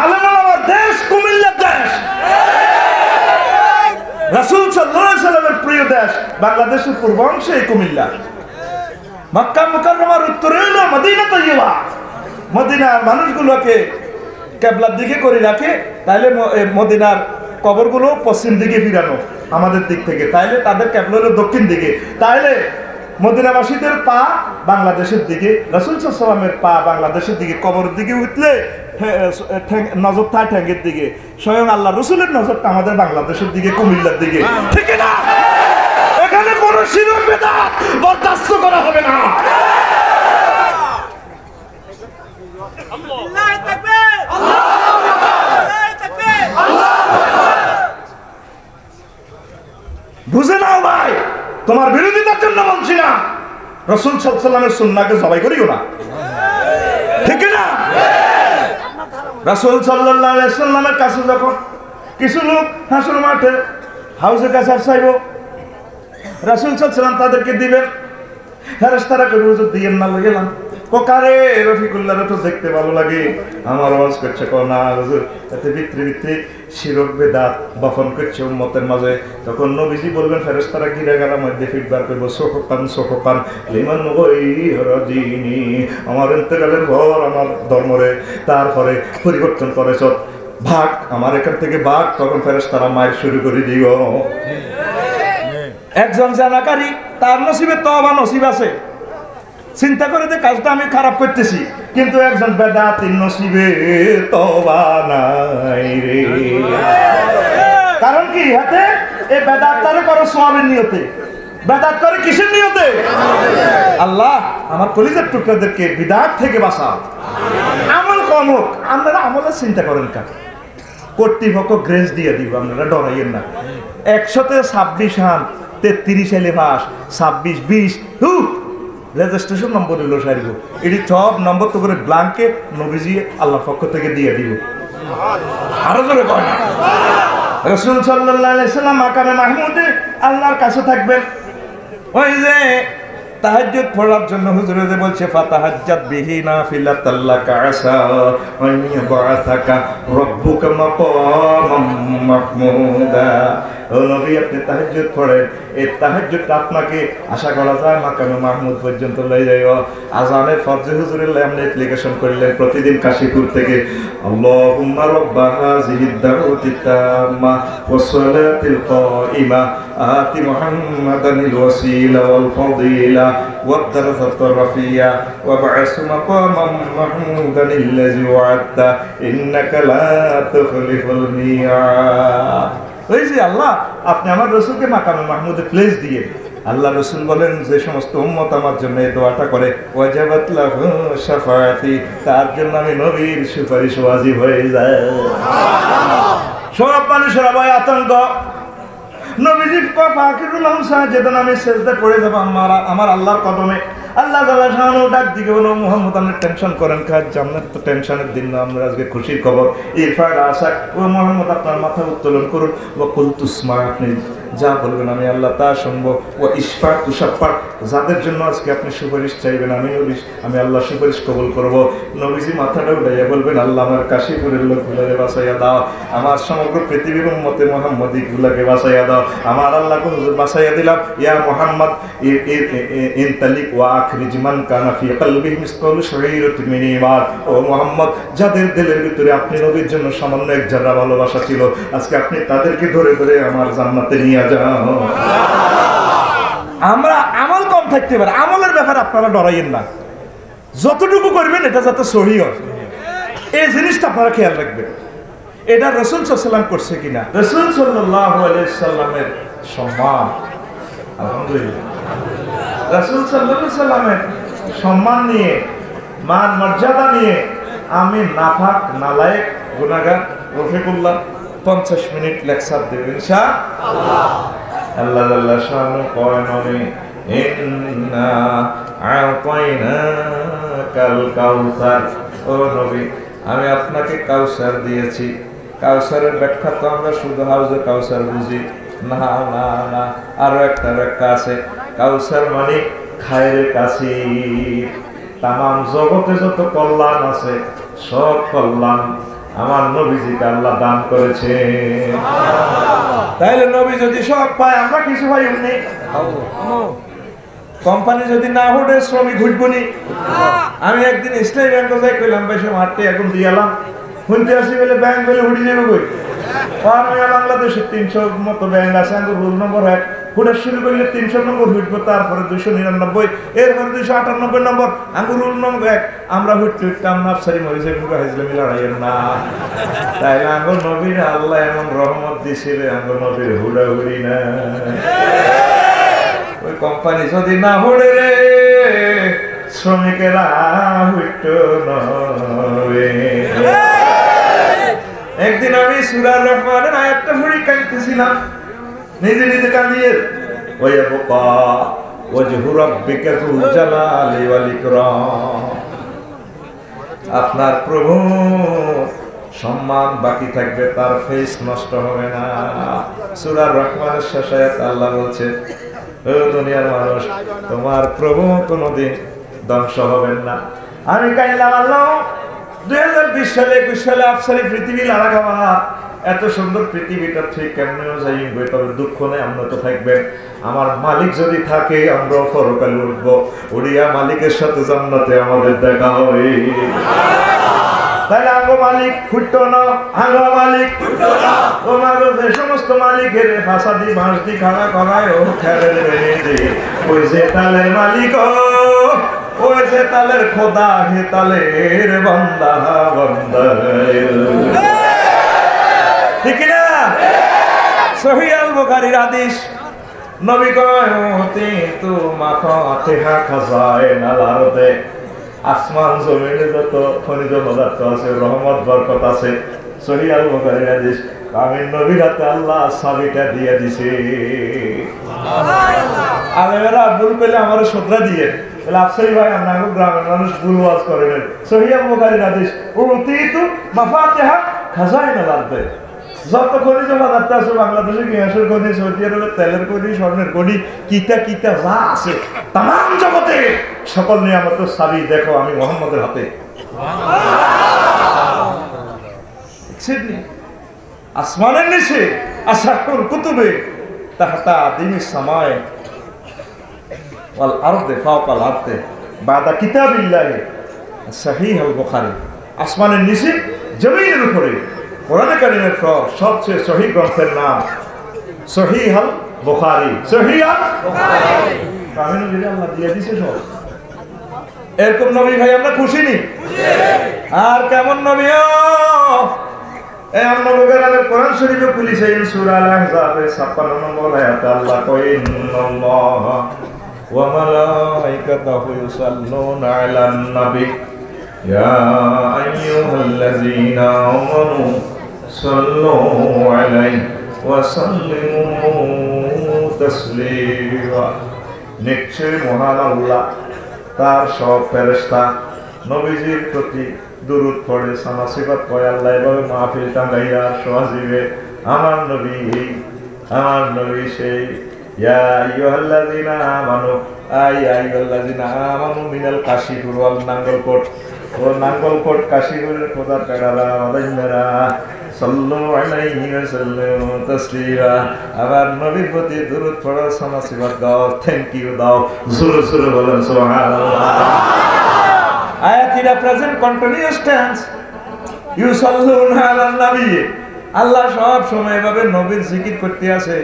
আলেম ওলামার দেশ কুমিল্লার দেশ, রাসূল সাল্লাল্লাহু আলাইহি সাল্লামের প্রিয় দেশ বাংলাদেশের পূর্বাংশে কুমিল্লা। মক্কা মুকাররমার উত্তরে হলো মদিনা তৈয়বা। মদিনার মানুষগুলোকে কিবলার দিকে করে রাখে, তাইলে মদিনার কবরগুলো পশ্চিম দিকে ফিরানো আমাদের দিক থেকে, তাইলে তাদের কিবলা হলো দক্ষিণ দিকে, তাইলে মদিনাবাসীদের পা বাংলাদেশের দিকে, রাসূল সাল্লাল্লাহু আলাইহি সাল্লামের পা বাংলাদেশের দিকে, কবরের দিকে উঠলে নজর থাকে ঠ্যাঙ্গের দিকে, স্বয়ং আল্লাহ রসুলের নজরটা আমাদের বাংলাদেশের দিকে, কুমিল্লার দিকে, ঠিক না? এখানে কোন শিরক বিদআত বরদাস্ত করা হবে না। আল্লাহু তাকবীর, আল্লাহু তাকবীর। বুঝে নাও ভাই, তোমার বিরোধিতার জন্য বলছি না, রাসূল সাল্লাল্লাহু আলাইহি সাল্লামের সুন্নাহকে জবাই করিও না, ঠিক না? রাসূল সাল্লাল্লাহু আলাইহি সাল্লামের কাছে যখন কিছু লোক হাসর মাঠে হাউজে কাছে চাইব, রাসূল সাল্লাল্লাহু আলাইহি সাল্লাম তাদেরকে দিবেন, ফেরেশতারা কই হুজুর দিয়েন না, লই গেলাম। কোকারে রফিকুল্লাহরে তো দেখতে ভালো লাগে, আমার আওয়াজ করছে কো না হুজুর, এতে ভিতরে ভিতরে শিরক বিদআত বপন করছে উম্মতের মাঝে। তখন নবীজি বলবেন ফেরেশতারা গিরাগার মধ্যে ফিডব্যাক করব, সোহকান লিমান গায়রা দীনি, আমার ইন্তেকালের পর আমার ধর্মরে তারপরে পরিবর্তন করেছ, ভাগ আমার এখান থেকে ভাগ। তখন ফেরেশতারা মায়ের শুরু করে দিও। একজন জানাকারী, তার নসিবে তওবা নসিব আছে, চিন্তা করে যে কাজটা আমি খারাপ করতেছি, কিন্তু একজন বেদাতির নসিবে তওবা নাই রে। কারণ কি? হাতে এই বেদাতটারে করো সওয়াবের নিয়তে, বেদাত করে কিসের নিয়তে? আল্লাহ আমার কলিজার টুকরাদেরকে বিদআত থেকে বাঁচাও, আমল কম হোক। আপনারা আমলের চিন্তা করেন কেন? কর্তৃপক্ষ গ্রেস দিয়ে দিব, আপনারা ডরাইয়েন না। 126 হান 33 এলে পাস, 26 20 রেজিস্ট্রেশন নম্বর হলো সারিব, এটি সব নম্বর তো করে ব্লাঙ্কে নবীজি আল্লাহর পক্ষ থেকে দিয়ে দিব। আরো জোরে কয় না। রাসূল সাল্লাল্লাহু আলাইহি সাল্লাম মাকামে মাহমুদে আল্লাহর কাছে থাকবেন, ওই যে তাহাজ্জুদ পড়ার জন্য হুজুরে যে বলছে ফাতাহাজ্জাত বিহি নাফিলাতাল লাকা আসা ওয়া ইয়াবআসাকা রাব্বুকা মাকামাম মাহমুদা। ও নবী, আপনি তাহাজ্জুদ পড়েন, এই তাহাজ্জুদটা আপনাকে আশা করা যায় মাকামে মাহমুদ পর্যন্ত লয়ে যাইও। আজানের ফরজে হুজুরের আপনি অ্যাপ্লিকেশন করলেন প্রতিদিন কাশীপুর থেকে, আল্লাহুম্মা রাব্বা হাযিহিদ দাওয়াতিত তাম্মা ওয়াস সালাতিল কাইমা আতি মুহাম্মাদানিল ওয়াসিলা ওয়াল ফাদিলা ওয়াদ দারাজাতুর রাফিয়া ওয়াবআস মাকামাম মাহমুদানিল লাযী ওয়া'আদতা ইন্নাকা লা তুখলিফুল মিয়াদ। ওই যে আল্লাহ, আপনি আমার রসুলকে মাকামে মাহমুদে প্লেস দিয়ে। আল্লাহ রসুল বলেন, যে সমস্ত উম্মত আমার জন্য এই দোয়াটা করে, ওয়াজাবাত লাহু শাফাআতি, তার জন্য আমি নবীর সুপারিশ ওয়াজিব হয়ে যায়। সব মানুষের ভয় আতঙ্ক, নবীজি ফাকিরুল হামসা যেদিন আমি সেজদা করে যাব আমার আল্লাহর কদমে, আল্লাহ তাআলা ডাক দিকে বলো, মুহাম্মদ আপনি টেনশন করেন কাজ, জান্নাত তো টেনশনের দিন না, আমরা আজকে খুশির খবর। ইরফা আসাক, ও মুহাম্মদ আপনার মাথা উত্তোলন করুন, ওয়া কুল তুসমা, আপনি যা বলবেন আমি আল্লাহ তা শুনবো। ও ইশফাক তুশাফাক, যাদের জন্য আজকে আপনি সুপারিশ চাইবেন আমি আল্লাহ সুপারিশ কবুল করব। নবীজি মাথাটা উঠাইয়া বলবেন, আল্লাহ আমার কাশীপুরের লোকগুলোকে বাঁচাইয়া দাও, আমার সমগ্র পৃথিবীর উম্মতে মুহাম্মদীগুলোকে বাঁচাইয়া দাও। আমার আল্লাহকে হুজুর বাঁচাইয়া দিলাম। ইয়া মুহাম্মদ ইনতালিক ওয়া আখরিজ মান কানা ফি কলবিহি মিসকালু শাইরাতিন মিন ঈমান। ও মুহাম্মদ, যাদের দিলের ভিতরে আপনি নবীর জন্য সামান্য এক জাররা ভালোবাসা ছিল, আজকে আপনি তাদেরকে ধরে ধরে আমার জান্নাতে নিয়ে যাও। আমরা আমল কম থাকতে পারে, আমলের ব্যাপারে আপনারা ডরাইয়েন না, যতটুকু করবেন এটা যাতে সহি হয়, এই জিনিসটা আপনারা খেয়াল রাখবেন। এটা রাসূল সাল্লাল্লাহু আলাইহি ওয়াসাল্লাম করছে কিনা? রাসূল সাল্লাল্লাহু আলাইহি ওয়াসাল্লামের সম্মান, আলহামদুলিল্লাহ, রাসূল সাল্লাল্লাহু আলাইহি ওয়াসাল্লামের সম্মান নিয়ে, মান মর্যাদা নিয়ে আমি নাফাক নালায়েক গুনাহগার রফিকুল্লাহ 50 মিনিট লেকচার দেব ইনশাআল্লাহ। আল্লাহ আল্লাহ শানু কয়ননি ইন্না আ'তাইনাকাল কাউসার। ও নবী, আমি আপনাকে কাউসার দিয়েছি। কাউসারের ব্যাখ্যা তো আমরা শুধু হাউজে কাউসার বুঝি না, না না, আরো একটা ব্যাখ্যা আছে। কাউসার মানে খায়রে কাসির, তামাম জগতে যত কল্যাণ আছে সব কল্যাণ আমার নবীজিকে আল্লাহ দান করেছে। তাইলে নবী যদি সব পায়, আমরা কিছু পাই এমনি। কোম্পানি যদি না হলে শ্রমিক ঘুরবনি। আমি একদিন ইসলামী ব্যাংকে যাই কইলাম, ভাই সব হাঁটতে এখন দিয়ে এলাম, শুনতে আসি বলে ব্যাংক বলে উঠে যাবে কই। বাংলাদেশে 300 মতো ব্যাংক আছে, আমাদের রোল নম্বর 1 হুটা শুরু করলে 300 নম্বর হুটবো, তারপরে 299, এরপরে 298 নম্বর আমাদের রোল নম্বর 1। আমরা হুটতে হুটতে আমরা আফসারি মরিছে হাইজলামি লড়াইয়ের না। তাই আঙ্গুর নবীর আল্লাহ এমন রহমত দিছে রে, আঙ্গুর নবীর হুড়াহুড়ি না। ওই কোম্পানি যদি না হলে রে, শ্রমিকেরা হুট নবে। একদিন আমি সূরা রহমানের আয়াতটা পড়ে কাঁদতেছিলাম, নিজে নিজে কাঁদিয়ে। ওয়ায়াবকা ওয়াজহু রাব্বিকা যুল জালালি ওয়াল ইকরাম, আপনার প্রভু সম্মান বাকি থাকবে, তার ফেস নষ্ট হবে না। সূরা রহমানের শেষ আয়াত আল্লাহ বলছে, ও দুনিয়ার মানুষ, তোমার প্রভু কোনোদিন ধ্বংস হবেন না। আমি কাইলাম, আল্লাহ 2020 সালে 21 সালে আফসারি পৃথিবী লাড়া খাওয়া, এত সুন্দর পৃথিবীটা ঠিক কেমনেও যাই, তবে দুঃখ নেই, আমরা তো থাকবেন। আমার মালিক যদি থাকে, আমরা পরকালে উঠবো, উড়িয়া মালিকের সাথে জান্নাতে আমাদের দেখা হবে। তাহলে আঙ্গো মালিক ফুটতো না, আঙ্গো মালিক তোমার যে সমস্ত মালিকের ফাঁসাদি বাঁশদি খাড়া করায় ও খেলে দেবে, ওই যে তালের মালিক, ওই যে তালের খোদা, হে তালের বান্দা বান্দা, ঠিক না? সহিহ আল বুখারীর হাদিস, নবী কয় তু মাফাতিহা খাজাইনাল আরদে, আসমান জমিনে যত খনিজ পদার্থ আছে, রহমত বরকত আছে, সহিহ আল বুখারীর হাদিস, আমি নবীর হাতে আল্লাহ চাবিটা দিয়ে দিছে। আলেমেরা ভুল পেলে আমার শ্রদ্ধা দিয়ে বলে, আফসারি ভাই আমরা গ্রামের মানুষ ভুল ওয়াজ করেন। সহিহ আল বুখারীর হাদিস, তু মাফাতিহা খাজাইনাল আরদে, যত খনিজ পদার্থ আছে বাংলাদেশে, গ্যাসের খনি, সৌদি আরবের তেলের খনি, স্বর্ণের খনি, কিতা কিতা যা আছে তাম জগতে সকল নিয়ামতের চাবি দেখো আমি মুহাম্মদের হাতে। আসমানের নিচে আসাকুল কুতুবে তাহতা দিমিস সামায়ে ওয়াল আরদে ফাওকাল আরদে বাদা কিতাবিল্লাহি। সহিহ আল বুখারী, আসমানের নিচে জমিনের উপরে কোরআনে কারীমের পর সবচেয়ে সহিহ গ্রন্থের নাম সহিহ আল বুখারী। সহিহ আল বুখারী কামিন দিলে আল্লাহ দিয়ে দিয়েছে সব। এরকম নবী ভাই আমরা খুশি নি? আর কেমন নবী? এই আমরা নবীর কোরআন শরীফে পুলিশে সূরা আল আহজাবের 56 নম্বর আয়াতে আল্লাহ কয়, ইন্নাল্লাহ ওয়া মালাইকাতাহু ইউসাল্লুনা আলান নবী ইয়া আইয়ুহাল্লাযীনা আমানু সাল্লু আলাইহি ওয়া সাল্লিমু তাসলিমা। নিশ্চয় মহান আল্লাহ তার সব ফেরেশতা নবীজির প্রতি দুরূদ পড়ে, সালাত পড়ে। আল্লাহ এভাবে মাহফিল টাঙ্গাইয়া সজীবে আমার নবী সেই ইয়া আইয়ুহাল্লাযীনা আমানু, আইয়ুহাল্লাযীনা আমানু মিনাল কাশিফুর ওয়াল নাঙ্গলকোট, ও নাঙ্গলকোট কাশিফুরের খোদা পেড়ারা আলাইহিরা সাল্লু আলাইহি ওয়া সাল্লিমু তাসলিমা। আবার নবীর প্রতি দুরূদ পড়ো, সালাত দাও, থ্যাংক ইউ দাও, জোরে জোরে বলেন সুবহানাল্লাহ। আয়াত প্রেজেন্ট কন্টিনিউয়াস টেন্স, ইউসাল্লুনা আলান নবী। আল্লাহ সব সময় এভাবে নবীর জিকির করতে আছে,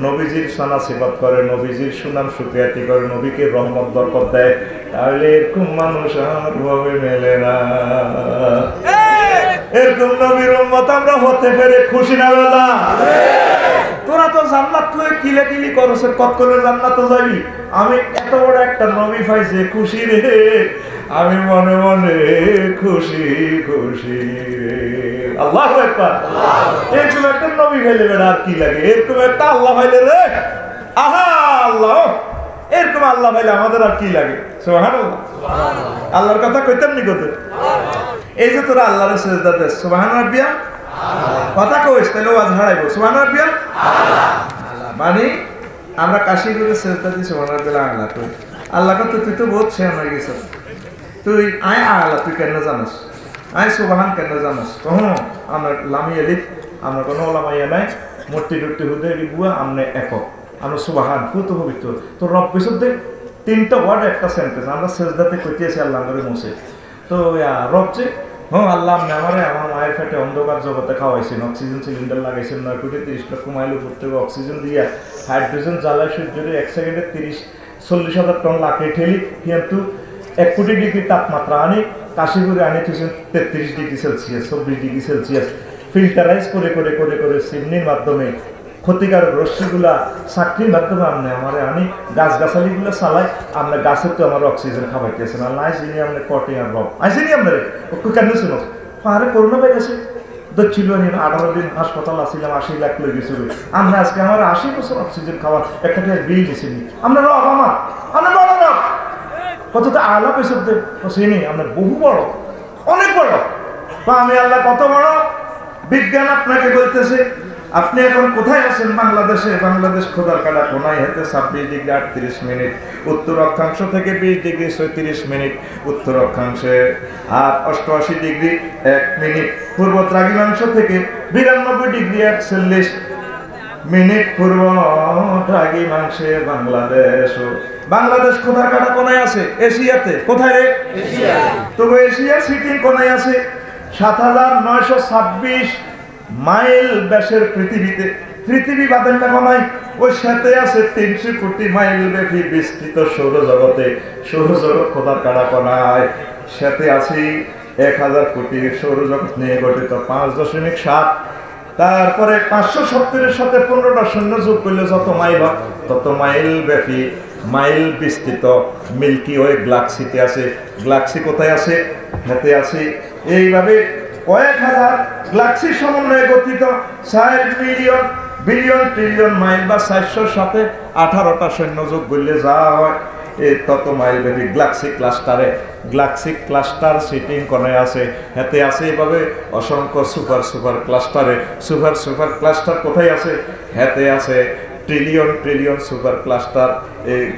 নবীজির সানা সিফাত করে, নবীজির সুনাম সুক্রিয়াতি করে, নবীকে রহমত বরকত দেয়। তাহলে এরকম মানুষ আর ভাবে মেলে না। এরকম নবীর উম্মত আমরা হতে পেরে খুশি না বেলা? তোরা তো জান্নাত লয়ে কিলাকিলি করছ, কত করে জান্নাত যাবি। আমি এত বড় একটা নবী পাইছে, খুশি রে, আমি মনে মনে খুশি খুশি রে। আল্লাহু আকবার। এরকম একটা নবী পাইলে বেড়া আর কি লাগে? এরকম একটা আল্লাহ পাইলে রে, আহা আল্লাহ, এরকম আল্লাহ পাইলে আমাদের আর কি লাগে? সুবহানাল্লাহ। আল্লাহর কথা কইতাম নি কত? এই যে তোরা আল্লাহর সিজদা দেস, সুবহান রাব্বিয়াল কথা কইস, তাহলে ওয়াজ হারাইবো। সুবহান রাব্বিয়াল মানে আমরা কাশি করে সিজদা দিই, সুবহান রাব্বিয়াল আলা। তুই আল্লাহ কত, তুই তো বহুত শেয়ার হয়ে গেছিস, তুই আয় আলা, তুই কেন জানিস? আই সুবহান কেন জানো কখন আমরা লামি এলিত আমরা কোনো ওলামাইয়া নাই মূর্তি টুর্তি হুদে বুয়া আমনে একক আমরা সুবহান ফুত পবিত্র তো রব বিশুদ্ধে তিনটা ওয়ার্ড একটা সেন্টেন্স আমরা সেজদাতে কইতেছি আল্লাহ করে মুছে তো রব যে আল্লাহ আপনি আমার মায়ের পেটে অন্ধকার জগতে খাওয়াইছেন অক্সিজেন সিলিন্ডার লাগাইছেন 9 কোটি 30 লক্ষ মাইল উপর থেকে অক্সিজেন দিয়া হাইড্রোজেন জ্বালাই সূর্যের 1 সেকেন্ডে 40,000 টন লাখে ঠেলি কিন্তু 1 কোটি ডিগ্রি তাপমাত্রা আনি কাশীপুরে আনি 33 ডিগ্রি সেলসিয়াস 24 ডিগ্রি সেলসিয়াস ফিল্টারাইজ করে করে করে করে চিমনির মাধ্যমে ক্ষতিকারক রশ্মিগুলা চাকরির মাধ্যমে আপনি আমার আনি গাছগাছালিগুলো চালাই আপনার গাছের তো আমার অক্সিজেন খাওয়াইতেছেন আল্লাহ আইসিনি আপনার কটে আর রব আইসিনি আপনার একটু কেন শুনো পাহাড়ে করোনা বেড়ে গেছে দক্ষিণ 18 দিন হাসপাতাল আসছিলাম 80 লাখ লই গেছিল আমরা আজকে আমার 80 বছর অক্সিজেন খাওয়ার একটা বিল দিয়েছিনি আমরা রব আমরা বড় রব কত তো আলা পেছন চিনি আপনার বহু বড় অনেক বড় বা আমি আল্লাহ কত বড় বিজ্ঞান আপনাকে বলতেছে আপনি এখন কোথায় আছেন বাংলাদেশে বাংলাদেশ খোদার কাটা কোনায় হতে 26 ডিগ্রি 38 মিনিট উত্তর অক্ষাংশ থেকে 20 ডিগ্রি 37 মিনিট উত্তর অক্ষাংশে আর 88 ডিগ্রি 1 মিনিট পূর্ব দ্রাঘিমাংশ থেকে 92 ডিগ্রি 41 মিনিট পূর্ব দ্রাঘিমাংশে বাংলাদেশ খোদার কাটা কোনায় আছে এশিয়াতে কোথায় রে এশিয়া তো এশিয়া সিটিং কোনায় আছে 7926 মাইল ব্যাসের পৃথিবী বাঁধেন না কোনায় ওই সাথে আছে 300 কোটি মাইল ব্যাপী বিস্তৃত সৌরজগৎ খোদার কাটা কোনায় সাথে আছে 1000 কোটি সৌরজগৎ নিয়ে গঠিত 5.7 তারপরে 570 এর সাথে 15টা শূন্য যোগ করলে যত মাইল ব্যাপী মাইল বিস্তৃত মিল্কি ওয়ে গ্যালাক্সিতে আছে গ্যালাক্সি কোথায় আছে হাতে আছে এইভাবে কয়েক হাজার গ্যালাক্সির সমন্বয়ে গঠিত 4 মিলিয়ন বিলিয়ন ট্রিলিয়ন মাইল বা 400 এর সাথে 18টা সৈন্য যোগ করলে যা হয় এই তত মাইল ব্যাপী গ্যালাক্সিক ক্লাস্টার সিটিং কোণে আছে হাতে আছে এইভাবে অসংখ্য সুপার ক্লাস্টারে সুপার ক্লাস্টার কোথায় আছে হাতে আছে ট্রিলিয়ন সুপার ক্লাস্টার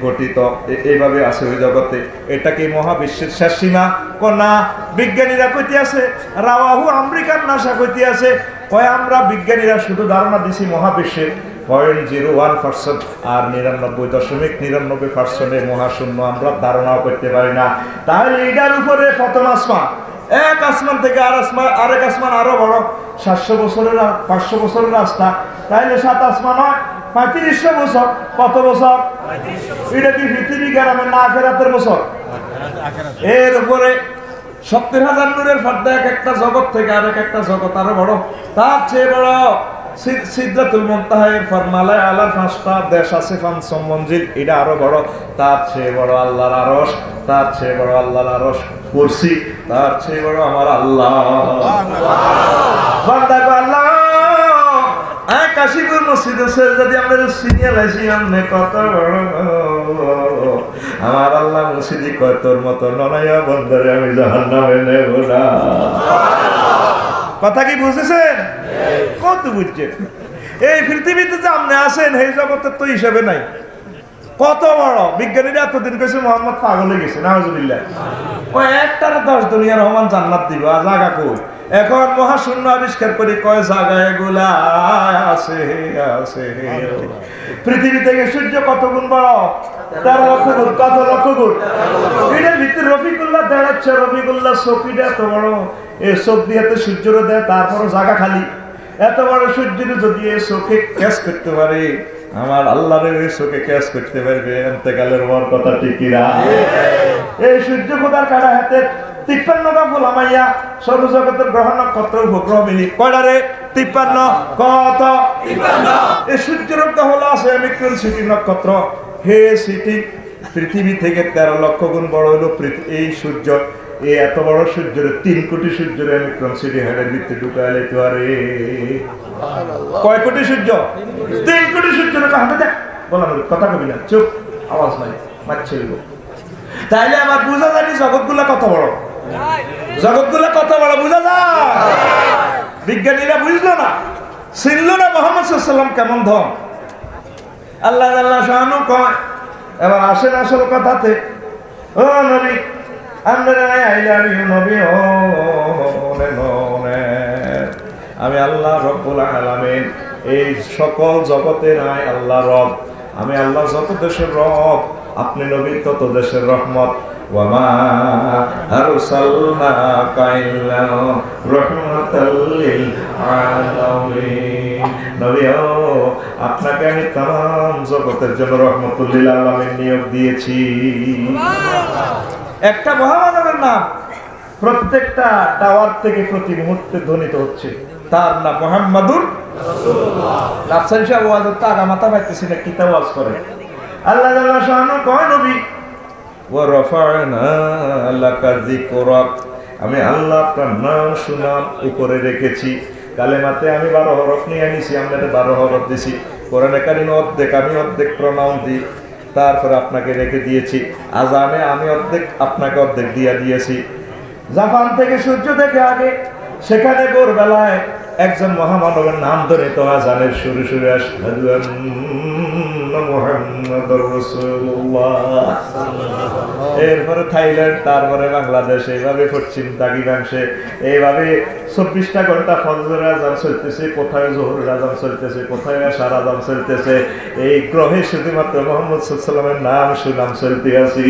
গঠিত এইভাবে আছে ওই জগতে এটা কি মহাবিশ্বের শেষ সীমা কোনা বিজ্ঞানীরা কইতে আছে রাওয়াহু আমেরিকার নাসা কইতে আছে কয় আমরা বিজ্ঞানীরা শুধু ধারণা দিছি মহাবিশ্বের 0.01% আর 99.99% মহাশূন্য আমরা ধারণাও করতে পারি না তাহলে এটার উপরে প্রথম আসমান এক আসমান থেকে আরেক আসমান আরো বড় 500 বছরের রাস্তা তাইলে 7 আসমান হয় 3500 বছর কত বছর এটা কি পৃথিবী গ্রামের না আখিরাতের বছর এর উপরে 70,000 নূরের পর্দা একটা জগৎ থেকে আরেক একটা জগৎ আরো বড় তার চেয়ে বড় সিদরাতুল মুনতাহা এর ফরমালায় আলার 5টা দেশ আছে 5 মঞ্জিল এটা আরো বড় তার চেয়ে বড় আল্লাহর আরশ তার চেয়ে বড় আল্লাহর আরশ কুরসি তার চেয়ে বড় আমার আল্লাহ বান্দা গো আল্লাহ কাশীপুর মসজিদে যদি আমরা সিরিয়াল আছি আমনে কত বড় আমার আল্লাহ মসজিদে কয় তোর মতো ননাইয়া বন্দরে আমি জাহান্নামে নেব না কথা কি বুঝেছেন কত বুঝছেন এই পৃথিবীতে যে আপনি আছেন এই জগতের তো হিসাবে নাই কত বড় বিজ্ঞানীরা এতদিন কইছে মোহাম্মদ পাগল হয়ে গেছে নাউজুবিল্লাহ কয় একটার 10 দুনিয়ার রহমান জান্নাত দিব আর জায়গা কই এখন মহাশূন্য আবিষ্কার করে কয় জায়গায় এগুলা আছে পৃথিবী থেকে সূর্য কত গুণ বড় 13 লক্ষ গুণ কত লক্ষ গুণ এটার ভিতরে রফিকুল্লাহ দাঁড়াচ্ছে রফিকুল্লাহ চকিটা এত বড় এই চোখ দিয়ে সূর্যেরও দেয় তারপরও জায়গা খালি এত বড় সূর্যের যদি এই চোখে ক্যাচ করতে পারে আমার আল্লাহর এই চোখে ক্যাচ করতে পারবে এতেকালের বড় কথা ঠিকই না এই সূর্য খোদার কাটা হাতে 53 টা ফুলামাইয়া সৌরজগতের গ্রহ নক্ষত্র উপগ্রহ মিলি কয়টারে 53 কত 53 এই সূর্যের হলো আছে মিক্রন সিটি নক্ষত্র হে সিটি পৃথিবী থেকে 13 লক্ষ গুণ বড় হলো এই সূর্য এই এত বড় সূর্যের 3 কোটি সূর্যের মিক্রন সিটি হেডের ভিতরে ঢুকাইলে তো আরে কয় কোটি সূর্য 3 কোটি সূর্যের হাতে দেখ বলা কথা কবি না চুপ আওয়াজ নাই মারছিল তাইলে আমার বুঝা জানি জগৎগুলা কত বড় বুঝা যায় বিজ্ঞানীরা বুঝলো না চিনলো না মুহাম্মদ সাল্লাল্লাহু আলাইহি ওয়াসাল্লাম কেমন ধন আল্লাহ শানু কয় এবার আসেন আসল কথাতে ও নবী আমি আল্লাহ রব্বুল আলামিন, এই সকল জগতের আয় আল্লাহ রব, আমি আল্লাহ যত দেশের রব, আপনি নবী তত দেশের রহমত। ওয়ামা আরসালনাকা ইল্লা রাহমাতাল লিল আলামিন। নবী আপনাকে আমি तमाम জগতের জন্য রহমতুল লিল আলামিন নিয়োগ দিয়েছি। একটা মহামানবের নাম প্রত্যেকটা টাওয়ার থেকে প্রতি মুহূর্তে ধ্বনিত হচ্ছে, তার নাম মুহাম্মাদুর রাসূলুল্লাহ। রাসূল সাহেব ওয়াজের টাকা মাথা পাইতেছি না, কি তা ওয়াজ করে। আল্লাহ জাল্লা শাআনু কয় নবী, ওয়া রাফা'না লাকা যিকরাক, আমি আল্লাহ আপনার নাম সুনাম উপরে রেখেছি। কালেমাতে আমি 12 হরফ নিয়ে নিছি, আমরা 12 হরফ দিছি। কোরআনে কারিমে অর্ধেক আমি অর্ধেক প্রণাম দিই, তারপরে আপনাকে রেখে দিয়েছি। আজানে আমি অর্ধেক আপনাকে অর্ধেক দিয়েছি। জাপান থেকে সূর্য থেকে আগে সেখানে ভোরবেলায় একজন মহামানবের নাম ধরে তো আজানের সুরে সুরে আশহাদু আন্না মুহাম্মাদুর রাসূলুল্লাহ। এরপরে থাইল্যান্ড, তারপরে বাংলাদেশ, এইভাবে পশ্চিম দ্রাঘিমাংশে এইভাবে 24টা ঘন্টা ফজরের আজান চলতেছে, কোথায় জোহরের আজান চলতেছে, কোথায় এশার আজান চলতেছে। এই গ্রহে শুধুমাত্র মুহাম্মদ সাল্লাল্লাহু আলাইহি ওয়াসাল্লামের নাম সুনাম চলতে আছে।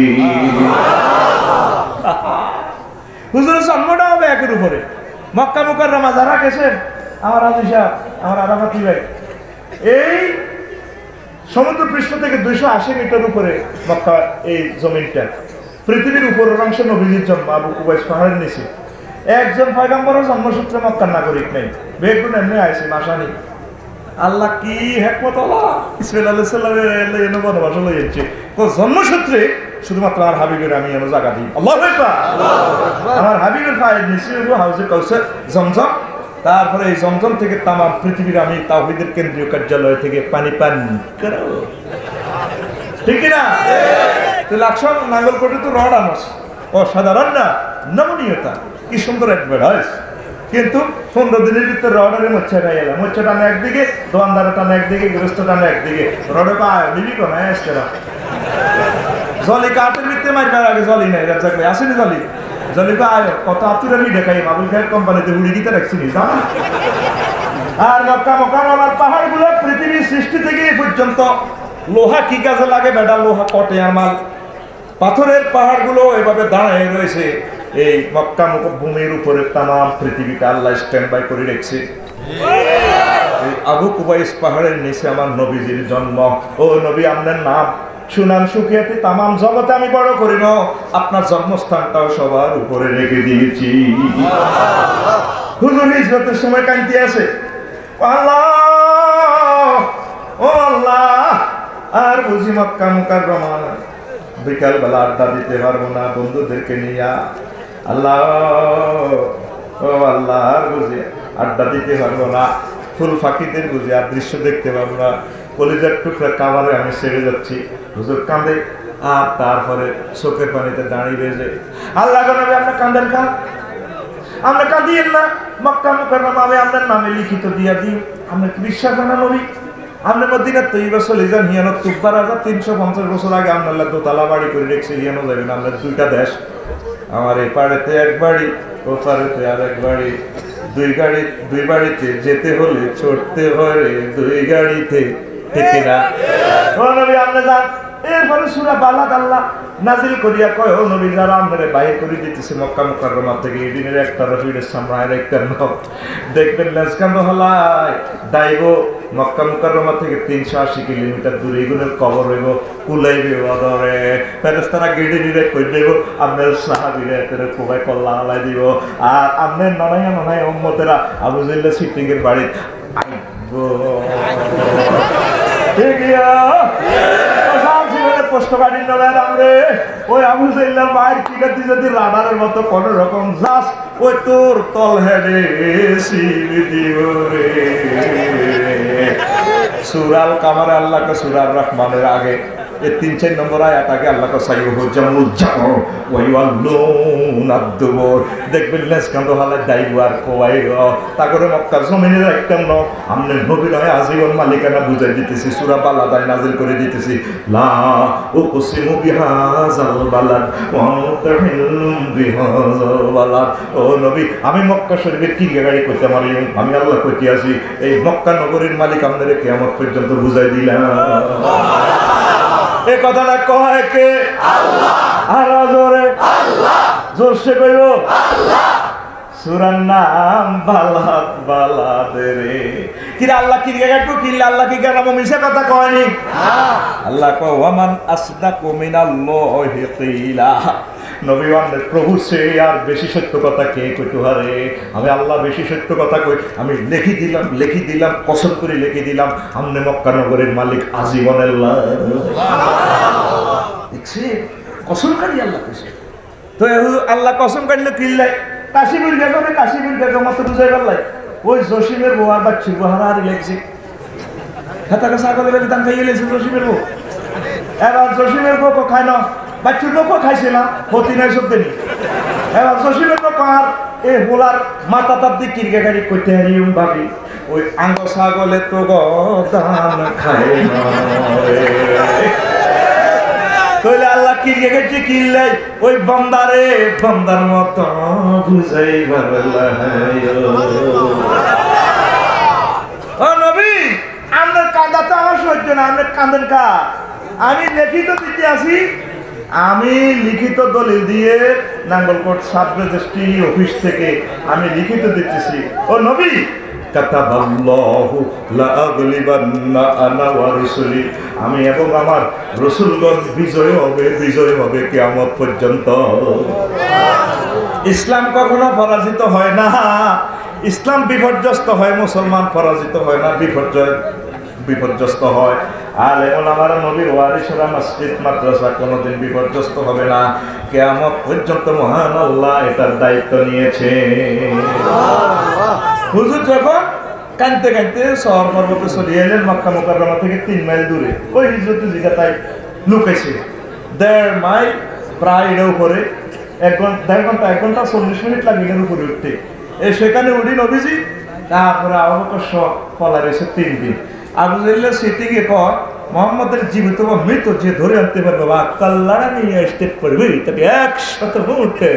হুজুরের জন্মটা হবে একের উপরে। মক্কা মুকাররমা যারা গেছেন, আমার আজি সাহেব, আমার আরাফাতি ভাই, এই সমুদ্র পৃষ্ঠ থেকে 280 মিটার উপরে মক্কা, এই জমিনটা পৃথিবীর উপরের অংশে নবীজির জন্ম। আবু কুবাইস পাহাড়ের নিচে একজন পয়গম্বরের জন্মসূত্রে মক্কার নাগরিক নেই, বেগুন এমনি আইছে মাসানি। আল্লাহ কি হিকমত, আল্লাহ ইসমাঈল আলাইহিস সালামের এনে বনবাস লইছে জন্মসূত্রে শুধুমাত্র আমার হাবিবের আমি এনে জায়গা দিই। আল্লাহু আকবার। আমার হাবিবের পায়ের নিচে হাউজে কাউসার জমজম, তারপরে এই জমজম থেকে তাম পৃথিবীর আমি তাওহীদের কেন্দ্রীয় কার্যালয় থেকে পানি পান করো, ঠিক না? তো লাকসাম নাঙ্গলকোটে তো রড আনস, অসাধারণ না, নমনীয়তা, কি সুন্দর একবার হয়। কিন্তু 15 দিনের ভিতরে রডের মোচ্ছা গাই এলাম, মোচ্ছা টানে একদিকে, দোয়ানদারে টানে একদিকে, গৃহস্থ টানে একদিকে, রডে পায় দিবি কোন আসছে না। জলি কাঠের ভিতরে মারবার আগে জলি নাই, রাজ্জাক ভাই আসেনি জলি, জলি পায় কত আতুরালি দেখাই, বাবুল খায়ের কোম্পানিতে উড়ি দিতে রাখছি নি জানা। আর মক্কা মুকাররমার পাহাড়গুলো পৃথিবীর সৃষ্টি থেকে এই পর্যন্ত লোহা কি কাজে লাগে বেটা, লোহা কটে আমার। পাথরের পাহাড়গুলো এভাবে দাঁড়ায় রয়েছে এই মক্কা ভূমির উপরে, তামাম পৃথিবীটা আল্লাহ স্ট্যান্ড বাই করে রেখেছে। এই আবু কুবাইস পাহাড়ের নিচে আমার নবীজির জন্ম। ও নবী, আপনার নাম সুনাম সুখিয়াতি তামাম জগতে আমি বড় করি না, আপনার জন্মস্থানটাও সবার উপরে রেখে দিয়েছি। হুজুর হিজরতের সময় কান্তি আছে, আল্লাহ ও আল্লাহ, আর বুঝি মক্কা মুকাররমা বিকাল বেলা আড্ডা দিতে পারবো না বন্ধুদেরকে নিয়ে। আল্লাহ ও আল্লাহ, আর বুঝি আড্ডা দিতে পারবো না, ফুল ফাঁকিদের বুঝি আর দৃশ্য দেখতে পারবো না। কলিজার টুকরা কামারে আমি সেরে যাচ্ছি। হুজুর কান্দে, আর তারপরে চোখের পানিতে দাঁড়িয়ে বেজে, আল্লাহ নবী আপনার কান্দেন খান, আমরা কাঁদিয়েন না, মক্কা মুকাররমা আমি আপনার নামে লিখিত দিয়া দিই। আমরা কি বিশ্বাস জানা নবী? আপনার মদিনার তৈবা চলে যান, হিয়ানো তুব্বা রাজা 350 বছর আগে আপনার দোতলা বাড়ি করে রেখেছে, হিয়ানো যাবেন আপনার 2টা দেশ। আমার এই পাড়েতে এক বাড়ি, ও পাড়েতে আর এক বাড়ি, দুই বাড়িতে যেতে হলে ছড়তে হয় 2 গাড়িতে, ঠিক না? ও নবী আপনি যান। এরপরে সূরা বালাদ আল্লাহ নাজিল করিয়া কয়, ও নবী, যারা আপনারা বাইরে করে দিতেছে মক্কা মুকাররমা থেকে, এই দিনের একটা রফিদের সামনে একটা নব দেখবেন লেজকান্দ হলায় দাইব মক্কা মুকাররমা থেকে 380 কিলোমিটার দূরে, এগুলোর কবর হইব, কুলাইবে অদরে ফেরেশতারা গেড়ে গিরে কই দেব, আপনার সাহাবীরা এতে কোবাই কল্লা আলাই দিব। আর আপনার ননাই উম্মতেরা আবু জাহল সিটিং এর বাড়ি আইবো, ঠিক পোস্টকার্ডের নলার আমরে ওই আবু জাহলের মায়ের টিকাতি যদি রাডারের মতো কোন রকম যাস, ওই তোর তল হেডে সিল দিব রে। সূরা আল কামারে আল্লাহ কা সূরা আর রহমানের আগে এই 3-4 নম্বর আয়াত আগে আল্লাহ কা সাইয়ুহু জামুল জামু ওয়া ইয়াল্লুনা দুবুর দেখবেন লেস কান্দ হালে দাইবার কোয়াইর তাগরে মক্কার জমিনে রাখতাম না আমনে নবীর হয় আজীবন মালিকানা বুঝাই দিতেছি সূরা বালাদায় নাযিল করে দিতেছি লা উকসিমু বিহাযাল বালাদ ওয়া মুতাহিল্লুম বিহাযাল বালাদ ও নবী আমি মক্কা শরীফের কি গাড়ি করতে পারি আমি আল্লাহ কইতে আছি এই মক্কা নগরীর মালিক আপনাদের কিয়ামত পর্যন্ত বুঝাই দিলাম এই কথাটা কয় কে আল্লাহ আর জোরে আল্লাহ জোরসে কইও আল্লাহ সূরার নাম বালাদ বালাদরে কি আল্লাহ কি গায়ক কি আল্লাহ কি গারাম মিছা কথা কয়নি আল্লাহ কয় ওয়ামান আসদাকু মিনাল্লাহি কিলা নবী আমাদের প্রভু সে আর বেশি সত্য কথা কে কইতে পারে আমি আল্লাহ বেশি সত্য কথা কই আমি লিখি দিলাম কসম করে লিখে দিলাম আমনে মক্কা নগরের মালিক আজীবনের সুবহানাল্লাহ দেখছি কসম করি আল্লাহ কইছে তো আল্লাহ কসম কাটলে কিল্লাই কাশিবুল গেগো মত বুঝাই পারলাই ওই জসিমের বউ আর বাচ্চির বহারা আর লেগছে হাতাকে ছাগলের দাম খাইয়ে লেছে জসিমের বউ এবার জসিমের বউ খায় না বাচ্চুর বউ খাইছে না ক্ষতি নাই সব দিন এবার জসিমের বউ আর এ হোলার মাথা তার দিক কিরকে গাড়ি করতে হারিয়ে ভাবি ওই আঙ্গ ছাগলে তো দান খায় না কইলে আল্লাহ কি গেছে কিল্লাই ওই বান্দার মত বুঝাই ও নবী আমরা কাঁদাতে আমার সহ্য না আমরা কাঁদেন কা আমি লিখিত দিতে আসি আমি লিখিত দলিল দিয়ে নাঙ্গলকোট সাব রেজিস্ট্রি অফিস থেকে আমি লিখিত দিতেছি ও নবী কাতাবাল্লাহু লা আগলিবান্না আনা ওয়া রাসূলি আমি এবং আমার রাসূলগণ বিজয় হবে কিয়ামত পর্যন্ত ইসলাম কখনো পরাজিত হয় না ইসলাম বিপর্যস্ত হয় মুসলমান পরাজিত হয় না বিপর্যস্ত হয় আর এমন আমার নবীর ওয়ারিসরা মসজিদ মাদ্রাসা কোনোদিন বিপর্যস্ত হবে না কিয়ামত পর্যন্ত মহান আল্লাহ এটার দায়িত্ব নিয়েছে হুজুর যখন কানতে শহর পর্বতে চলে এলেন মক্কা মুকাররমা থেকে 3 মাইল দূরে ওই হিজরতে জায়গাটায় লুকাইছে 1.5 মাইল প্রায় এর উপরে 1 ঘন্টা 40 মিনিট লাগে এর উপরে উঠতে সেখানে উঠি নবীজি তারপরে আবু বকর সহ ফলা রয়েছে 3 দিন আবু জাহেলের সিটিকে কয় মোহাম্মদের জীবিত বা মৃত যে ধরে আনতে পারবে বা কাল্লারা নিয়ে স্টেপ করবে তাকে 100 মুহূর্তে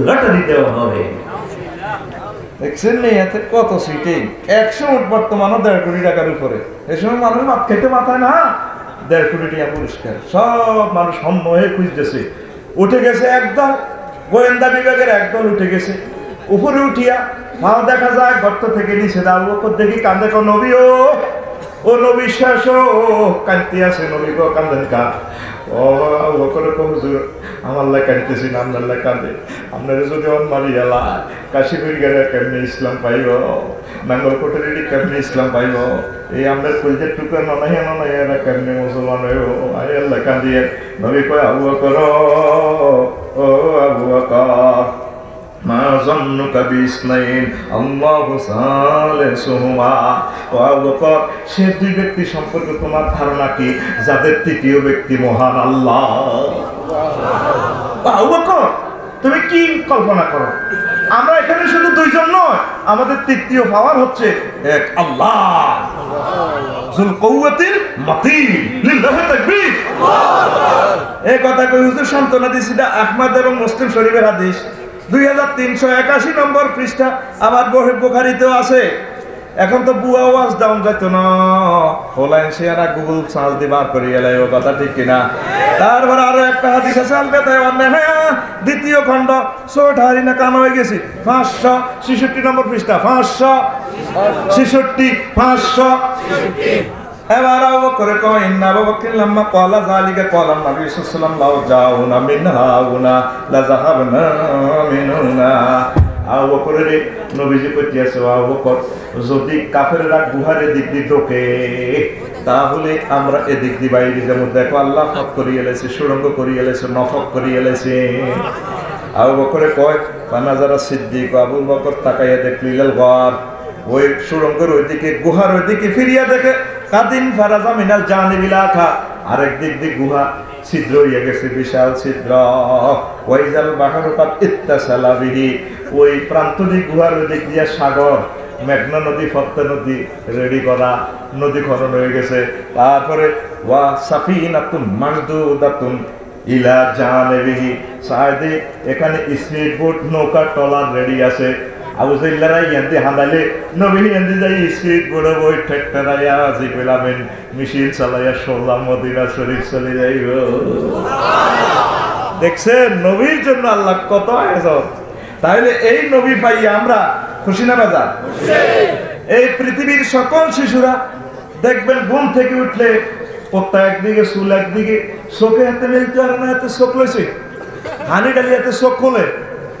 লটারি দেওয়া হবে দেখছেন নেই এতে কত সিটিং 100 উঠ বর্তমানও 1.5 কোটি টাকার উপরে এই সময় মানুষ মাপ খেতে মাথায় না 1.5 কোটি টাকা পুরস্কার সব মানুষ হন্য হয়ে খুঁজতেছে উঠে গেছে একদম গোয়েন্দা বিভাগের একদল উঠে গেছে উপরে উঠিয়া মাও দেখা যায় গর্ত থেকে নিচে আবু বকর দেখি কান্দে কো নবী ও নবী শেষ কাঁদতে আছে নবী গো কান্দেন কা ও আবু বকর কো হুজুর আমার লাই কাঁদতেছি না আপনার লাই কাঁদে আপনারা যদি অন মারি এলা কাশীপুর গেলে কেমনি ইসলাম পাইব নাঙ্গলকোটের কেমনি ইসলাম পাইব এই আমরা কইজের টুকরা ননাই এরা কেমনি মুসলমান হইব আই আল্লাহ কাঁদিয়ে নবী কয় আবু বকর ও আবু বকর মা জন্নুকা বিসনাইন আল্লাহু সালিসুহুমা ও আবু বকর সে দুই ব্যক্তি সম্পর্কে তোমার ধারণা কি যাদের তৃতীয় ব্যক্তি মহান আল্লাহ আবু বকর তুমি কি কল্পনা করো আমরা এখানে শুধু দুইজন নয় আমাদের তৃতীয় পাওয়ার হচ্ছে এক আল্লাহ যুল কুওয়াতিল মাতিন লিল্লাহি তাকবীর এই কথা কই হুজুর সান্তনা দিছিল আহমদ এবং মুসলিম শরীফের হাদিস 2381 নম্বর পৃষ্ঠা আবার বুখারীতেও আছে এখন তো বুয়া ওয়াজ ডাউন যাইত না অনলাইন শেয়ারা গুগল সার্চ দিয়ে বার করে এলাই ও কথা ঠিক কিনা তারপর আরো একটা হাদিস আছে আলবেতায় হ্যাঁ দ্বিতীয় খণ্ড সোঠারি না কান হয়ে গেছি 566 নম্বর পৃষ্ঠা 566 এবার আবু বকর কয় ইন্না আবু বকর লাম্মা ক্বালা যালিকা ক্বালা নবী সাল্লাল্লাহু আলাইহি ওয়াসাল্লাম লাউ জাউনা মিনহা লা যাহাবনা মিনহুনা আবু বকরের নবীজি কইতে আছে আবু বকর যদি কাফেররা গুহারে দিক দিয়ে ঢোকে তাহলে আমরা এদিক দিয়ে বাইরে যাবো দেখো আল্লাহ ফক করিয়ে এলেছে সুড়ঙ্গ করিয়ে এলেছে নফক করিয়ে এলেছে আবু বকরে কয় ফানাজারা সিদ্দিক আবু বকর তাকাইয়া দেখলিল গর ওই সুড়ঙ্গের ওইদিকে গুহার ওইদিকে ফিরিয়া দেখে কাদিন ফারাজা মিনাল জানিবিল আখা, আরেক দিক দিয়ে গুহা ছিদ্র হইয়া গেছে, বিশাল ছিদ্র। ওয়াইজাল বাহরু কাদ ইত্তাসালা বিহি, ওই প্রান্ত দিক গুহার ওই দিক দিয়া সাগর, মেঘনা নদী, ফত্তা নদী রেডি করা, নদী খনন হয়ে গেছে। তারপরে ওয়া সাফিনাতুন মাসদুদাতুন ইলা জানিবিহি, সাইদে এখানে স্পিড বোট, নৌকা, ট্রলার রেডি আছে। আবু জাইল্লারা ইয়ান্দি হাঁদালে নবী ইয়ান্দি যাই স্পিড বোটে বই ঠেকটারাইয়া জিবরিল আমিন মেশিন চালাইয়া সোল্লা মদিনা শরীফ চলে যাইব। দেখছেন নবীর জন্য আল্লাহ কত আয়োজন। তাহলে এই নবী পাইয়া আমরা খুশি না বেজার? এই পৃথিবীর সকল শিশুরা দেখবেন ঘুম থেকে উঠলে পত্তা একদিকে, চুল একদিকে, চোখে হাতে মেলতে পারে না, হাতে চোখ লইছে, হানি ডালি হাতে চোখ খোলে,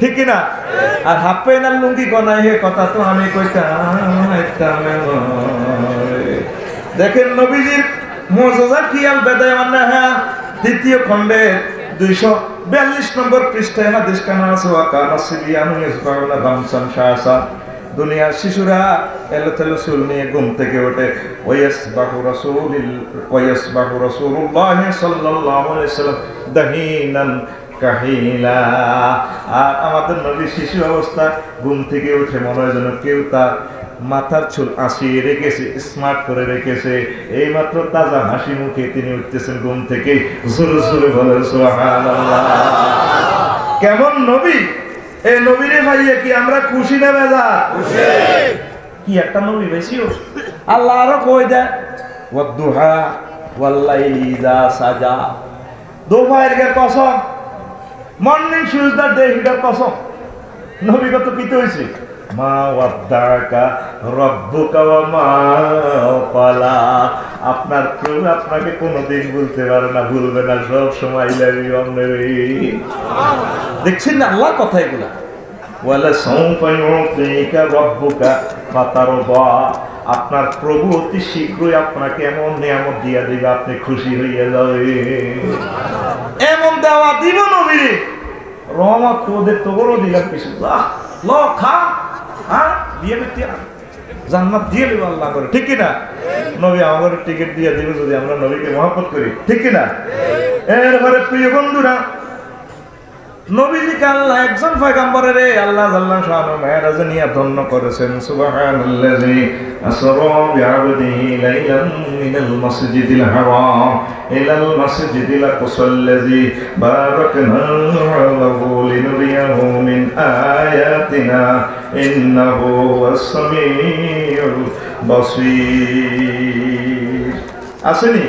ঠিক কিনা? আর হাফ প্যান্ট আর লুঙ্গি কনাই, হে কথা তো আমি কইতাম। দেখেন নবীজির মুজিজা কি আল বেদায় মান্না। হ্যাঁ, দ্বিতীয় খণ্ডের 242 নম্বর পৃষ্ঠায় হাদিস কানা আছে, ওয়া কানা সিবিয়ানু ইয়াসবাউনা গামসান শাসা, দুনিয়ার শিশুরা এলোথেলো চুল নিয়ে ঘুম থেকে ওঠে। ওয়াসবাহু রাসূলুল্লাহ সাল্লাল্লাহু আলাইহি ওয়াসাল্লাম দাহিনান কাহিলা। আর আমাদের নবী শিশু অবস্থা ঘুম থেকে উঠে মনে হয় যেন কেউ তার মাথার চুল আঁচিয়ে রেখেছে, স্মার্ট করে রেখেছে। এই মাত্র তাজা হাসি মুখে তিনি উঠতেছেন ঘুম থেকে। জোরে জোরে বলেন সুবহানাল্লাহ। কেমন নবী! এই নবীরে ভাইয়া কি আমরা খুশি না বেজার? খুশি। কি একটা নবী বেশিও। আল্লাহ আরো কই দেয়, ওয়াদ-দুহা ওয়াল-লাইলি ইযা সাজা, দুপুরের কসম, মর্নিং সুজদার ডেহিটার কসম। নবী কত পিতে হইছে, মা ওয়াদ্দাকা রব্বুকা ওয়া মা ক্বালা। আপনার প্রভু আপনাকে কোনোদিন ভুলতে পারে না, ভুলবে না, সব সময় লাভ ইউ নবী। দেখছেন না আল্লাহর কথা এগুলা। ওয়ালা সাউফা ইউতিকা রব্বুকা ফাতারদা, আপনার প্রভু অতি শীঘ্রই আপনাকে এমন নিয়ামত দিয়া দিবে, আপনি খুশি হইয়া যাবেন। এমন দেওয়া দিব নবী, রহমত তোদের তো বড় দিলাম কিছু, ল খা, হ্যাঁ বিয়ে করতে জান্নাত দিয়ে দেবো আল্লাহ করে, ঠিক কিনা? নবী আমাদের টিকিট দিয়ে দিবে যদি আমরা নবীকে মহব্বত করি, ঠিক কিনা? এরপরে প্রিয় বন্ধুরা, নবীজিকে আল্লাহ একজন পয়গম্বরের আল্লাহ জাল্লা শাআনহু মেরাজ নিয়ে ধন্য করেছেন। সুবহানাল্লাযী আসরা বিআবদিহি লাইলান মিনাল মাসজিদিল হারাম ইলাল মাসজিদিল আকসাল্লাযী বারাকনা হাওলাহু লিনুরিয়াহু মিন আয়াতিনা ইন্নাহু ওয়াস-সামিউল বাসীর। আসেনি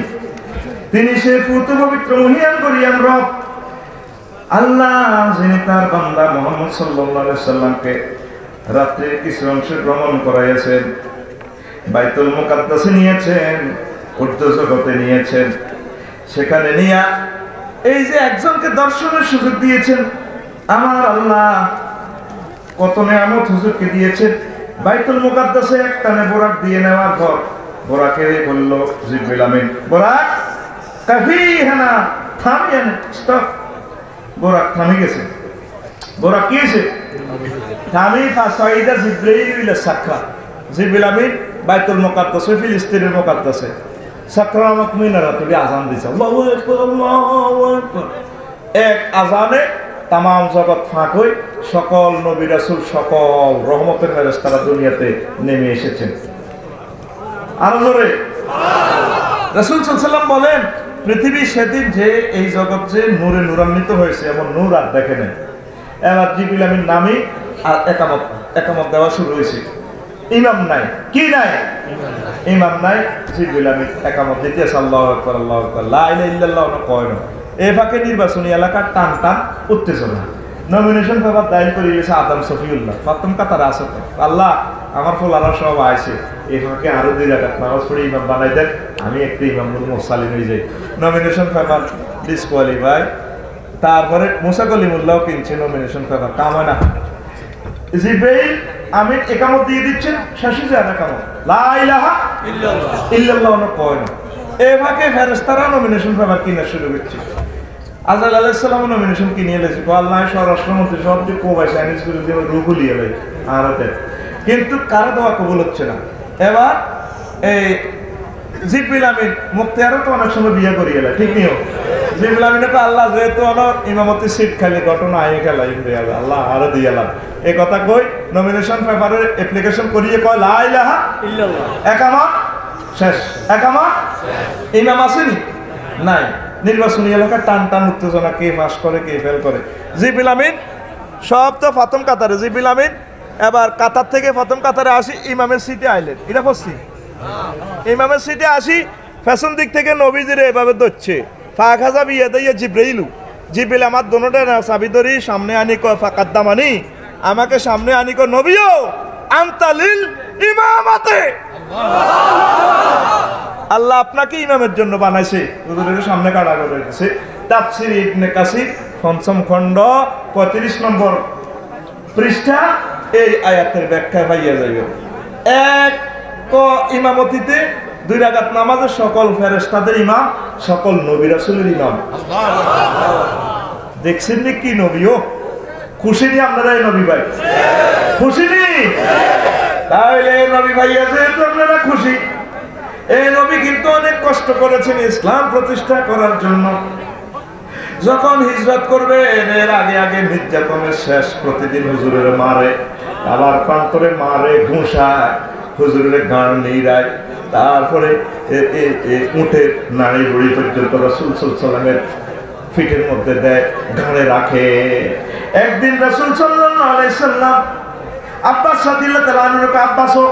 তিনি সে পুত পবিত্র মহিয়ান করিয়ান রব আল্লাহ, যিনি তার বান্দা মুহাম্মদ সাল্লাল্লাহু আলাইহি সাল্লামকে রাত্রে কিছু অংশ ভ্রমণ করাইয়াছেন, বাইতুল মুকাদ্দাসে নিয়েছেন, উর্দু জগতে নিয়েছেন। সেখানে নিয়া এই যে একজনকে দর্শনের সুযোগ দিয়েছেন, আমার আল্লাহ কত নিয়ামত হুজুরকে দিয়েছেন। বাইতুল মুকাদ্দাসে একটানে বোরাক দিয়ে নেওয়ার পর বোরাকে বলল জিবরিল আমিন, বোরাক কাফি হানা, থামিয়েন, স্টপ। বোরাক থামে গেছে। বোরাক কি হয়েছে? থামি ফাসাইদা জিবরাইল ইলা সাকরা, জিবরিল আমিন বাইতুল মুকাদ্দাসে, ফিলিস্তিনের মুকাদ্দাসে সাকরামাত মিনারাতে আযান দিছে, আল্লাহু আকবার, আল্লাহু আকবার। এক আযানে তাম জগৎ ফাঁক হয়ে সকল নবী রাসূল, সকল রহমতের ফেরেশতারা দুনিয়াতে নেমে এসেছেন। আরো জোরে রাসূল সাল্লাল্লাহু আলাইহি ওয়াসাল্লাম বলেন, পৃথিবী সেদিন যে এই জগৎ যে নূরে নূরান্বিত হয়েছে, এমন নূর আর দেখে নেই। এবার জিবরিল আমিন নামে আর একামত দেওয়া শুরু হয়েছে। ইমাম নাই, কি নাই? ইমাম নাই। জিবরিল আমিন একামত দিতেছে, আল্লাহু আকবার, আল্লাহু আকবার, লা ইলাহা ইল্লাল্লাহ না কয় না। এই ফাঁকে নির্বাচনী এলাকার টান টান উত্তেজনা, নমিনেশন পেপার দায়ের করে দিয়েছে আদম শফিউল্লাহ। প্রথম কাতারে আছে তো, আল্লাহ আমার ফলারা সব আইছে, এই ফাঁকে আরো 2 রাকাত নামাজ পড়ে ইমাম বানাই দেন, আমি একটা ইমাম মুসাল্লি হয়ে যাই। Nomination paper disqualify. তারপরে মুসা কলিমুল্লাহ কিনছে নমিনেশন পেপার, কাম হয় না। জিবরাইল আমিন একামত দিয়ে দিচ্ছেন, শেষ হয়ে যায় একামত, লা ইলাহা ইল্লাল্লাহ না কয় না। এই ফাঁকে ফেরেশতারা নমিনেশন পেপার কিনা শুরু করছে। আজরাইল আলাইহিস সালাম নমিনেশন কিনে এলেছে, আল্লাহ স্বরাষ্ট্রমন্ত্রী সব যে কোবাই চাইনিজ করে দিয়ে রুগুলিয়ে লাই আর কিন্তু কারো দোয়া কবুল হচ্ছে না। এবার এই জিবরিল আমিন মুক্তিয়ারও তো অনেক সময় বিয়ে করিয়ে এলা, ঠিক নিও। জিবরিল আমিনকে আল্লাহ যেহেতু ইমামতি সিট খালি ঘটনা আয়ে খেলা আল্লাহ আরো দিয়ে এলাম এই কথা কই নমিনেশন পেপারে অ্যাপ্লিকেশন করিয়ে কয় লা ইলাহা ইল্লাল্লাহ, একামত শেষ, একামত ইমাম আসেনি নাই। নির্বাচনী এলাকা টান টান উত্তেজনা, কে পাস করে কে ফেল করে। জিবরিল আমিন সব তো প্রথম কাতারে, জিবরিল আমিন এবার কাতার থেকে প্রথম কাতারে আসি, ইমামের সিটে আইলেন, এটা বসছি ইমামের সিটে আসি, ফ্যাশন দিক থেকে নবীজিরে এভাবে ধরছে, ফাঁক হাজা বিয়ে দিয়ে জিব্রাইলু, জিব্রাইল আমার দোনোটা চাবি ধরি সামনে আনি কয় ফাকাদ্দামানি, আমাকে সামনে আনি কয় নবীও আনতালিল ইমামাতে, আল্লাহ আপনাকে ইমামের জন্য বানাইছে, হুজুরের সামনে কাটা করে দিয়েছে। তাফসীর ইবনে কাসির পঞ্চম খণ্ড 35 নম্বর পৃষ্ঠা এই আয়াতের ব্যাখ্যা পাইয়া যাইবে। এক ইমামতিতে 2 রাকাত নামাজে সকল ফেরেশতাদের ইমাম, সকল নবী রাসূলের ইমাম। দেখছেন নি কি নবীও খুশি নি আপনারা এই নবী ভাই, খুশি নি? তাহলে এই নবী ভাই আছে তো আপনারা খুশি। এই নবী কিন্তু অনেক কষ্ট করেছেন ইসলাম প্রতিষ্ঠা করার জন্য। যখন হিজরত করবে এর আগে আগে নির্যাতনের শেষ, প্রতিদিন হুজুরের মারে, আবার প্রান্তরে মারে, ঘুষায়, হুজুরের গান নিরায়, তারপরে উঠের নারী বুড়ি পর্যন্ত রাসূল সাল্লাল্লাহু আলাইহি ওয়াসাল্লামের ফিটের মধ্যে দেয়, ঘাড়ে রাখে। একদিন রাসূল সাল্লাল্লাহু আলাইহি ওয়াসাল্লাম আব্বাস রাদিয়াল্লাহু তাআলা আনহুকে, আব্বাসও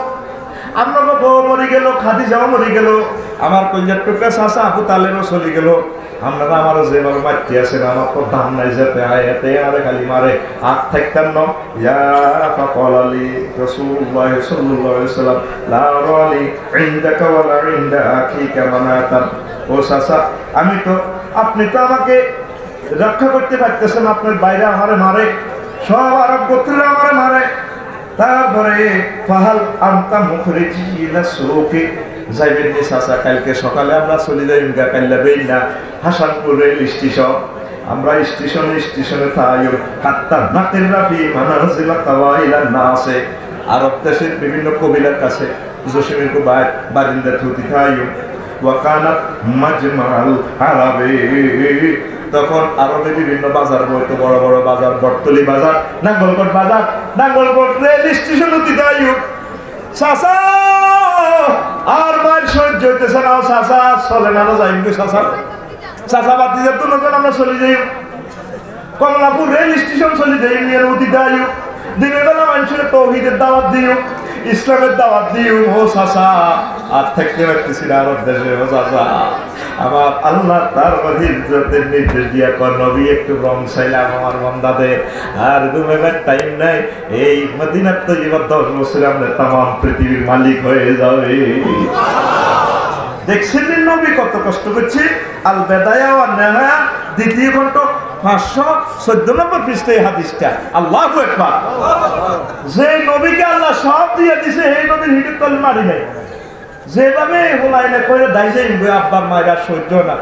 আপনার বউ মরে গেল, খাদিজাও মরে গেল, আমার কলিজার টুকরা চাচা আবু তালেবও চলে গেল, আপনারা আমারও যেভাবে মারতে আছেন, আমার তো দাম নাই যেতে আয়াতে আরে খালি মারে আগ থাকতাম না। ইয়া ফাকাল আলী রাসূলুল্লাহ সাল্লাল্লাহু আলাইহি ওয়াসাল্লাম লা রালি ইনদাকা ওয়া লা ইনদা আখিকা মানাতান, ও চাচা আমি তো, আপনি তো আমাকে রক্ষা করতে পারতেছেন, আপনার বাইরে আমারে মারে, সব আরব গোত্রীরা আমারে মারে। তারপরে ফাহাল আনতা মুখরিজি ইলা সুকি, যাইবেন নি চাচা, কালকে সকালে আমরা চলে যাই কাল্লা বেইনা হাসানপুর রেল স্টেশন, আমরা স্টেশনে থাইও হাত্তা নাতের রাফি মানাজিলা তাওয়াইলা নাসে, আরব দেশের বিভিন্ন কবিলার কাছে জসিমের কো বারিন্দা থুতি থাইও ওয়াকানাত মাজমাল আরাবে। তখন আরবে বিভিন্ন বাজার বইতো, বড় বড় বাজার, বটতলি বাজার, নাঙ্গলকোট বাজার, নাঙ্গলকোট রেল স্টেশন অতি দায়ুক। চাচা আর মার সহ্য হইতেছে না, চাচা চলে না, যাইম কি চাচা, চাচা বাতি যেত নতুন আমরা চলে যাই কমলাপুর রেল স্টেশন চলে যাই, নিয়ে অতি দায়ুক। দিনের বেলা মানুষের তৌহিদের দাওয়াত দিও, ইসলামের দাওয়াত দিও। ও চাচা আর থাকতে পারতেছি না আরব দেশে, ও চাচা আমার আল্লাহ তার ইজ্জতের নির্দেশ দিয়া কর নবী একটু রং চাইলাম আমার বান্দাদে, আর ঘুমের টাইম নাই, এই মদিনার তৈরিবার 10 বছর আমরা তামাম পৃথিবীর মালিক হয়ে যাবে। দেখছেন নবী কত কষ্ট করছে। আল বেদায়া ওয়ান নেহায়া 2য় খণ্ড 514 নম্বর পৃষ্ঠায় হাদিসটা। আল্লাহু আকবার। যে নবীকে আল্লাহ সব দিয়ে দিছে, এই নবীর হিডিক তল মারি নাই, যেভাবে হোলাইনে করে দাই যাই আব্বার মায়ের সহ্য না।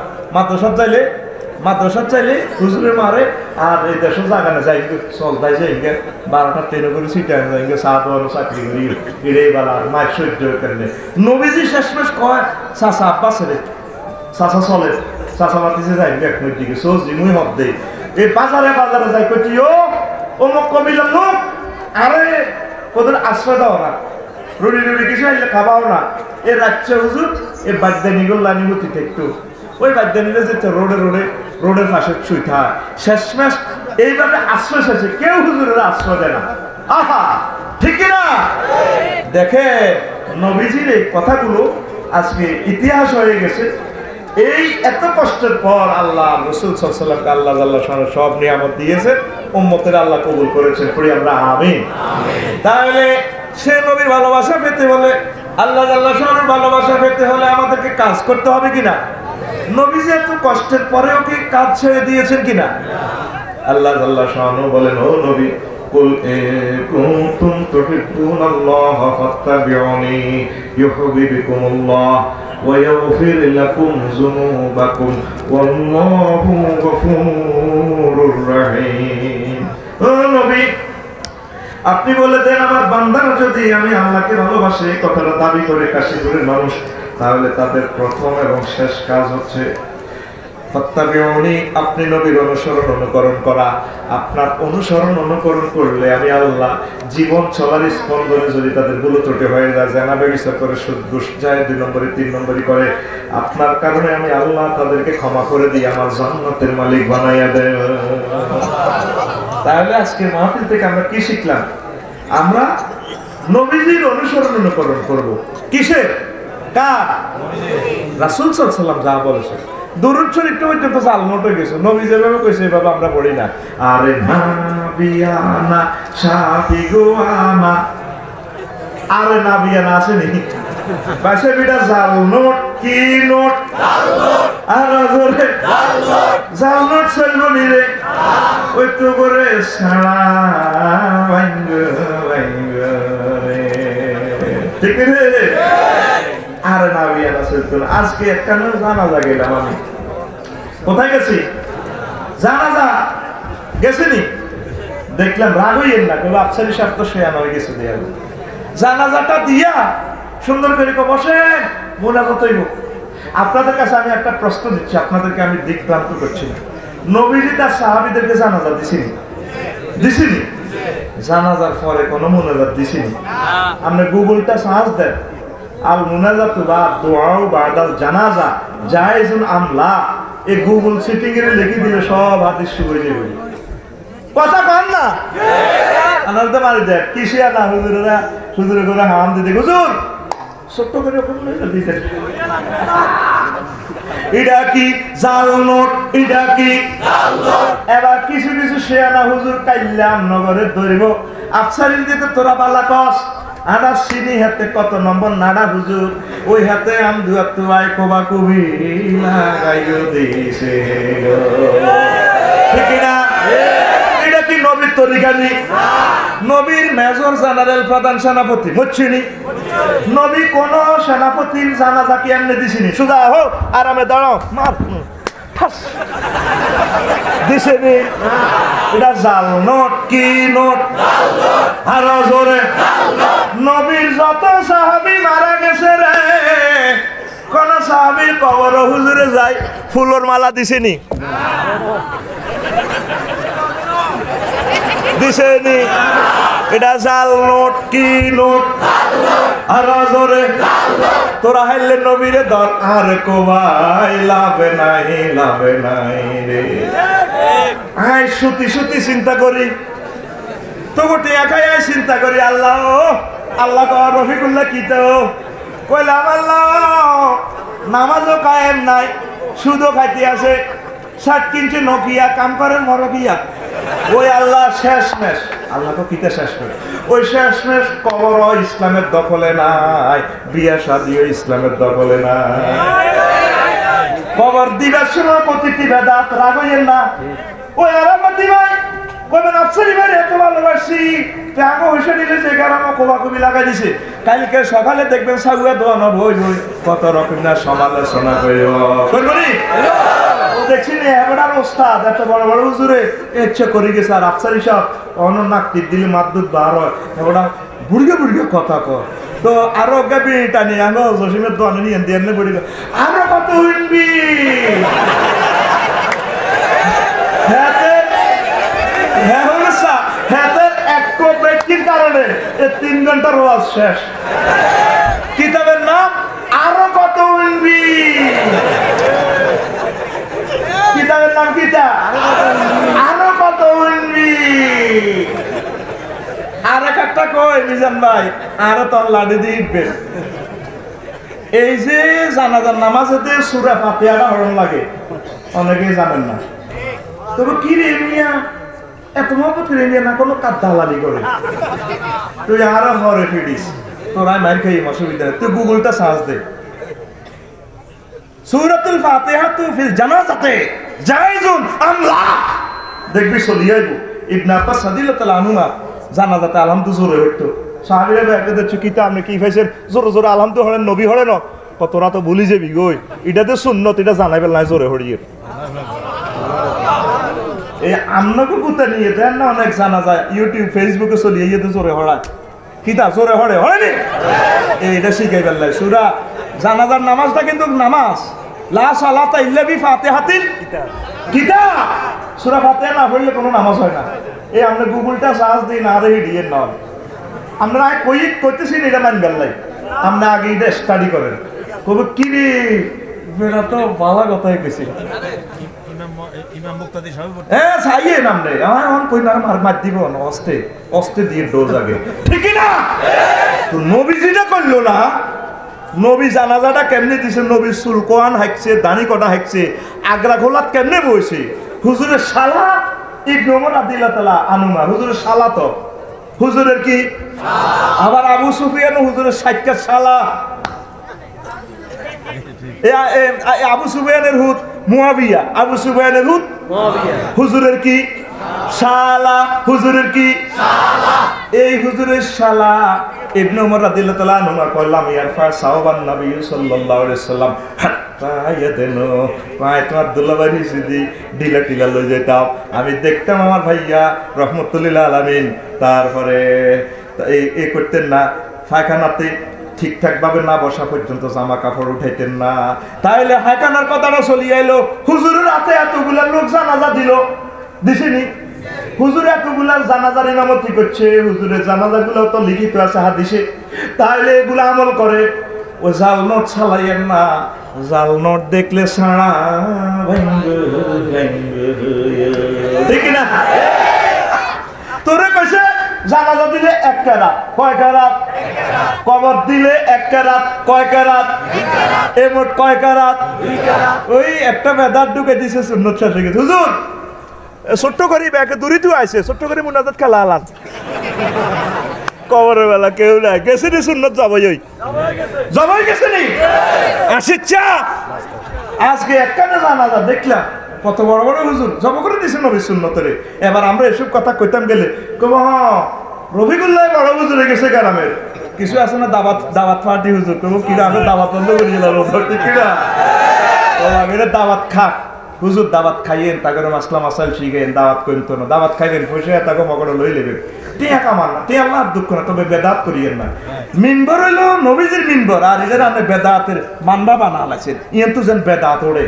মাদ্রাসা চাইলে হুজুরে মারে, আর এই দেশের জায়গা না যাই চল দাই যাই 12টা ট্রেনে করে সিটাই যাই সাধারণ চাকরি করি এড়ে বেলা মায়ের সহ্য কেন। নবীজি শেষমেশ কয় চাচা আব্বা ছেলে, চাচা চলে, চাচা মাতিছে যাই এক মিনিট দিকে সজি মুই হব দেই। এই বাজারে যাই কই ও মোক কমিলাম লোক, আরে ওদের আশ্রয় দাও না, রুড়ি কিছু আইলে খাবাও না। এ রাজ্যে হুজুর এ বাদ্যানিগুলো লানি হতি একটু, ওই বাদ্যানিরা যেতে রোডের পাশে ছুঁই থাক। শেষমেশ এইভাবে আশ্রয় শেষে কেউ হুজুরের আশ্রয় দেয় না। আহা ঠিক না? দেখে নবীজির এই কথাগুলো আজকে ইতিহাস হয়ে গেছে। এই এত কষ্টের পর আল্লাহ রাসূল সাল্লাল্লাহু আলাইহি ওয়াসাল্লামকে আল্লাহ জাল্লাহু শাআনহু সব নিয়ামত দিয়েছেন, উম্মতের আল্লাহ কবুল করেছেন, পড়ি আমরা আমিন। তাহলে সে নবীর ভালোবাসা পেতে হলে, আল্লাহ জাল্লাহু শাআনহুর ভালোবাসা পেতে হলে আমাদেরকে কাজ করতে হবে কিনা? নবীজি এত কষ্টের পরেও কি কাজ ছেড়ে দিয়েছেন কিনা? আল্লাহ জাল্লাহু শাআনহু বলেন, ও নবী কুল কুনতুম তুহিব্বুনাল্লাহা ফাত্তাবিউনি ইউহিব্বুকুমুল্লাহ ওয়া ইয়াগফির লাকুম যুনুবাকুম ওয়াল্লাহু গফুরুর রহিম। ও নবী আপনি বলে দেন আমার বান্দারা যদি আমি আল্লাহকে ভালোবাসে কথাটা দাবি করে কাশীপুরের মানুষ, তাহলে তাদের প্রথম এবং শেষ কাজ হচ্ছে ফাত্তাবিউনি, আপনি নবীর অনুসরণ অনুকরণ করা। আপনার অনুসরণ অনুকরণ করলে আমি আল্লাহ জীবন চলার স্পন্দনে যদি তাদের ভুল ত্রুটি হয়ে যায়, জানা ব্যবস্থা করে সুদ ঘুষ যায় 2 নম্বরে 3 নম্বরই করে, আপনার কারণে আমি আল্লাহ তাদেরকে ক্ষমা করে দিই, আমার জান্নাতের মালিক বানাইয়া দেয়। তাহলে আজকে মাহফিল থেকে আমরা কি শিখলাম? আমরা নবীজির অনুসরণ অনুকরণ করব। কিসের? কার? রাসূল সাল্লাল্লাহু আলাইহি ওয়াসাল্লাম যা বলেছে। দুরূদ শরীফটা পর্যন্ত জাল নোট হয়ে গেছে, নবী যেভাবে কইছে এভাবে আমরা পড়ি না। আরে নাবিয়ানা শাফিগুয়ানা, আরে নাবিয়ানা আছে নি পাশে বিটা জাল নোট। কি নোট? জাল নোট। আর জোরে জাল নোট। জাল নোট চলবো নি রে? ওই তো করে সারা ভাঙ্গ ভাঙ্গ রে, ঠিক রে? আরে নাবিয়ানা চলতো না। আজকে একটা জানাজা গেলাম আমি, কোথায় গেছি? জানাজা গেছিনি, দেখলাম রাগ হইয়েন না, কেউ আফসারি সাহেব তো শেয়ান হয়ে গেছে দেয়া। জানাজাটা দিয়া সুন্দর করে বসেন, মোনাজাত হইব। আপনাদের কাছে আমি একটা প্রশ্ন দিচ্ছি, আপনাদেরকে আমি দিকভ্রান্ত করছি না। নবীজি তার সাহাবীদেরকে জানাজা দিছিনি? দিছিনি? জানাজার পরে কোনো মোনাজাত দিছিনি? আপনি গুগলটা সার্চ দেন, আল মুনাজাতু বা দুআউ বাদাল জানাজা জায়েজুন আম লা, এই গুগল সিটিং এর লিখে দিলে সব হাদিস শুরু হয়ে যাবে। কথা কন না? আনারতে মারি দেয় কিসিয়া না হুজুরেরা, হুজুরে করে হাম দিতে হুজুর ছোট্ট করে দিতে। এটা কি জাল নোট? এটা কি জাল নোট? এবার কিছু কিছু শেয়ানা হুজুর কাইল্লাম নগরে ধরিব, আফসারির দিতে তোরা বালা কস আনা সিনি হাতে কত নম্বর নাড়া হুজুর, ওই হাতে আম দুয়া তুয়াই কোবা কুবি লাগাইও দিছে, ঠিক না? এটা কি নবীর তরিকা নি? নবীর মেজর জেনারেল প্রধান সেনাপতি হচ্ছিনি? নবী কোন সেনাপতির জানাজা কি এমনি দিছিনি? সুজা হোক আরামে দাঁড়াও মার দিছেনি? এটা জাল নোট। কি নোট? আরো জোরে। নবীর যত সাহাবী মারা গেছে রে, কোন সাহাবীর কবর হুজুরে যাই ফুলের মালা দিছেনি? দিছেনি? এটা জাল নোট। কি নোট? আরো জোরে। তোরা হাইলে নবীরে দর আর কোবাই লাভে নাই, লাভে নাই রে। আই সুতি সুতি চিন্তা করি, তো গোটে একাই চিন্তা করি আল্লাহ আল্লাহ রফিকুল্লাহ কি তো কইলাম আল্লাহ নামাজও কায়েম নাই, সুদও খাইতে আছে, 60 কিনছে নকিয়া কাম করেন মরকিয়া। ওই আল্লাহ শেষ মেশ, আল্লাহ তো কিতে শেষ মেশ, ওই শেষ মেশ কবর ইসলামের দখলে নাই, বিয়া শাদিও ইসলামের দখলে নাই। কবর দিবার সময় প্রতিটি বেদাত রাগ হইয়েন না। ওই আরামতি ভাই কবেন আফসারি ভাই এত ভালোবাসি ত্যাগ হইসে দিলে যে কারণ কোবাকুবি লাগাই দিছে, কালকে সকালে দেখবেন সাগুয়া দোয়ানো বই বই কত রকম না সমালোচনা করি দেখছি নি। এবার ওস্তাদ এত বড় বড় হুজুরে ইচ্ছে করে গেছে, আর আফসারি সব অন্য নাক টিপ দিলে মাদুদ বার হয়, এবার বুড়িয়ে বুড়িয়ে কথা কর। তো আরো গাবি টানি আনো জসিমের দোয়ানো নিয়ে দিয়ে বুড়ি আরো কত হইবি কারণে 3 ঘন্টার ওয়াজ শেষ। কিতাবের নাম আরো কত উনবি, কিতাবের নাম কিতা আরো কত উনবি। আর একটা কই মিজান ভাই, আরো তোর লাডি দিবে। এই যে জানাজার নামাজেতে সূরা ফাতিহাটা হরণ লাগে, অনেকেই জানেন না। তবে কি রে মিয়া এত মহব্বত করে নিয়ে না কোনো কাদ্দালালি করে, তুই আরো হরে ফিরিস, তোরা মার খাই অসুবিধা, তুই গুগলটা সার্চ দে সূরাতুল ফাতিহা তু ফিল জানাজাতে জায়েজুন আম লা, দেখবি চলি আইব। ইবনে আব্বাস রাদিয়াল্লাহু আনহুমা জানাজাতে আলহামদু জোরে হইতো, সাহাবীরা ব্যাগেতে চুকিতা আপনি কি পাইছেন জোরে জোরে আলহামদু হলেন নবী হলেন, তোরা তো ভুলি যাবি গই, এটাতে সুন্নত, এটা জানাইবেল নাই জোরে হড়িয়ে। এই আমনকে কুতে নিয়ে দেন না অনেক জানা যায় ইউটিউব ফেসবুকে চলিয়ে ইয়ে তো জোরে হড়ায় কিতা জোরে হড়ে হয়নি এইটা শিখাই ফেললাই সুরা জানাজার নামাজটা কিন্তু নামাজ লা সালাতা ইল্লা বি ফাতিহাতিল কিতাব সূরা ফাতিহা না পড়লে কোনো নামাজ হয় না এই আমরা গুগলটা সার্চ দিই না রে দিয়ে না আমরা কইতেছি না এটা মান গেলাই আমরা আগে এটা স্টাডি করেন কবে কি রে বেরা তো ভালো কথাই কইছি ইমাম মুক্তাদি সাহেব ছাইয়ে নাম রে আমার কই না মার দিব না অস্তে দিয়ে ডোজ আগে ঠিক না তো নবীজিটা করলো না নবী জানাজাটা কেমনে দিছে নবীর চুল কোয়ান হাঁকছে দাড়ি কটা হাঁকছে আগ্রা খোলাত কেমনে বইছে হুজুরের শালা ইবনে ওমর রাদিয়াল্লাহু তাআলা আনুমা হুজুরের শালা তো হুজুরের কি আবার আবু সুফিয়ান হুজুরের সাক্ষাৎ শালা আবু সুফিয়ানের হুত মুয়াবিয়া আবু সুফিয়ানের হুত মুয়াবিয়া হুজুরের কি শালা হুজুরের কি শালা এই হুজুরের শালা ইবনে ওমর রাদিয়াল্লাহু তাআলা আনহু কইলাম ইয়ারফা সাহাবান নবী সাল্লাল্লাহু আলাইহি সাল্লাম হাত্তা ইয়াদেনো তোমার দুলাভাই সিদি ঢিলা লই যেতাম আমি দেখতাম আমার ভাইয়া রহমাতুল্লাহ আলামিন তারপরে এই করতেন না পায়খানাতে ঠিকঠাক ভাবে না বসা পর্যন্ত জামা কাপড় উঠাইতেন না তাইলে হায়খানার কথাটা চলিয়ে এলো হুজুরের হাতে এতগুলা লোক জানাজা দিল দিছেনি হুজুর এতগুলা জানাজার ইমামতি করছে হুজুরের জানাজাগুলো তো লিখিত আছে হাদিসে তাইলে এগুলা আমল করে ও জাল নোট ছালাইয়েন না জাল নোট দেখলে সাড়া ঠিক না তোরে কইছে জানাজা দিলে 1 কারাত কয় কারাত কবর দিলে 1 কারাত কয় কারাত এমোট কয় কারাত 2 কারাত ওই একটা বেদাত ঢুকে দিছে সুন্নাত শেষে গেছে হুজুর ছোট্ট করে ব্যাকে দূরিত আইছে ছোট্ট করে মুনাজাত খেলা আলান কবরের বেলা কেউ না গেছে নি সুন্নত জবাই গেছে নি আসিচ্ছা আজকে একখানে জানাজা দেখলাম কত বড় বড় হুজুর জব করে দিছে নবীর সুন্নতের এবার আমরা এসব কথা কইতাম গেলে কব হ্যাঁ রফিকুল্লাহ বড় হুজুর হয়ে গেছে গ্রামের কিছু আছে না দাওয়াত পার্টি হুজুর কব কিরা আমি দাওয়াত বন্ধ করে দিলাম কিরা আমি দাওয়াত খাক হুজুর দাওয়াত খাইয়েন তাকে মাসলা মাসাল শিখেন দাওয়াত করেন তো না দাওয়াত খাইবেন পয়সা তাকে মগড়ে লই নেবেন টিয়া কামান না টিয়া আল্লাহ দুঃখ না তবে বেদাত করিয়েন না মিনবর হইলো নবীজির মিনবর আর এদের আপনি বেদাতের মানবা বানা আলাইছেন ইয়েন তো যেন বেদাত ওড়ে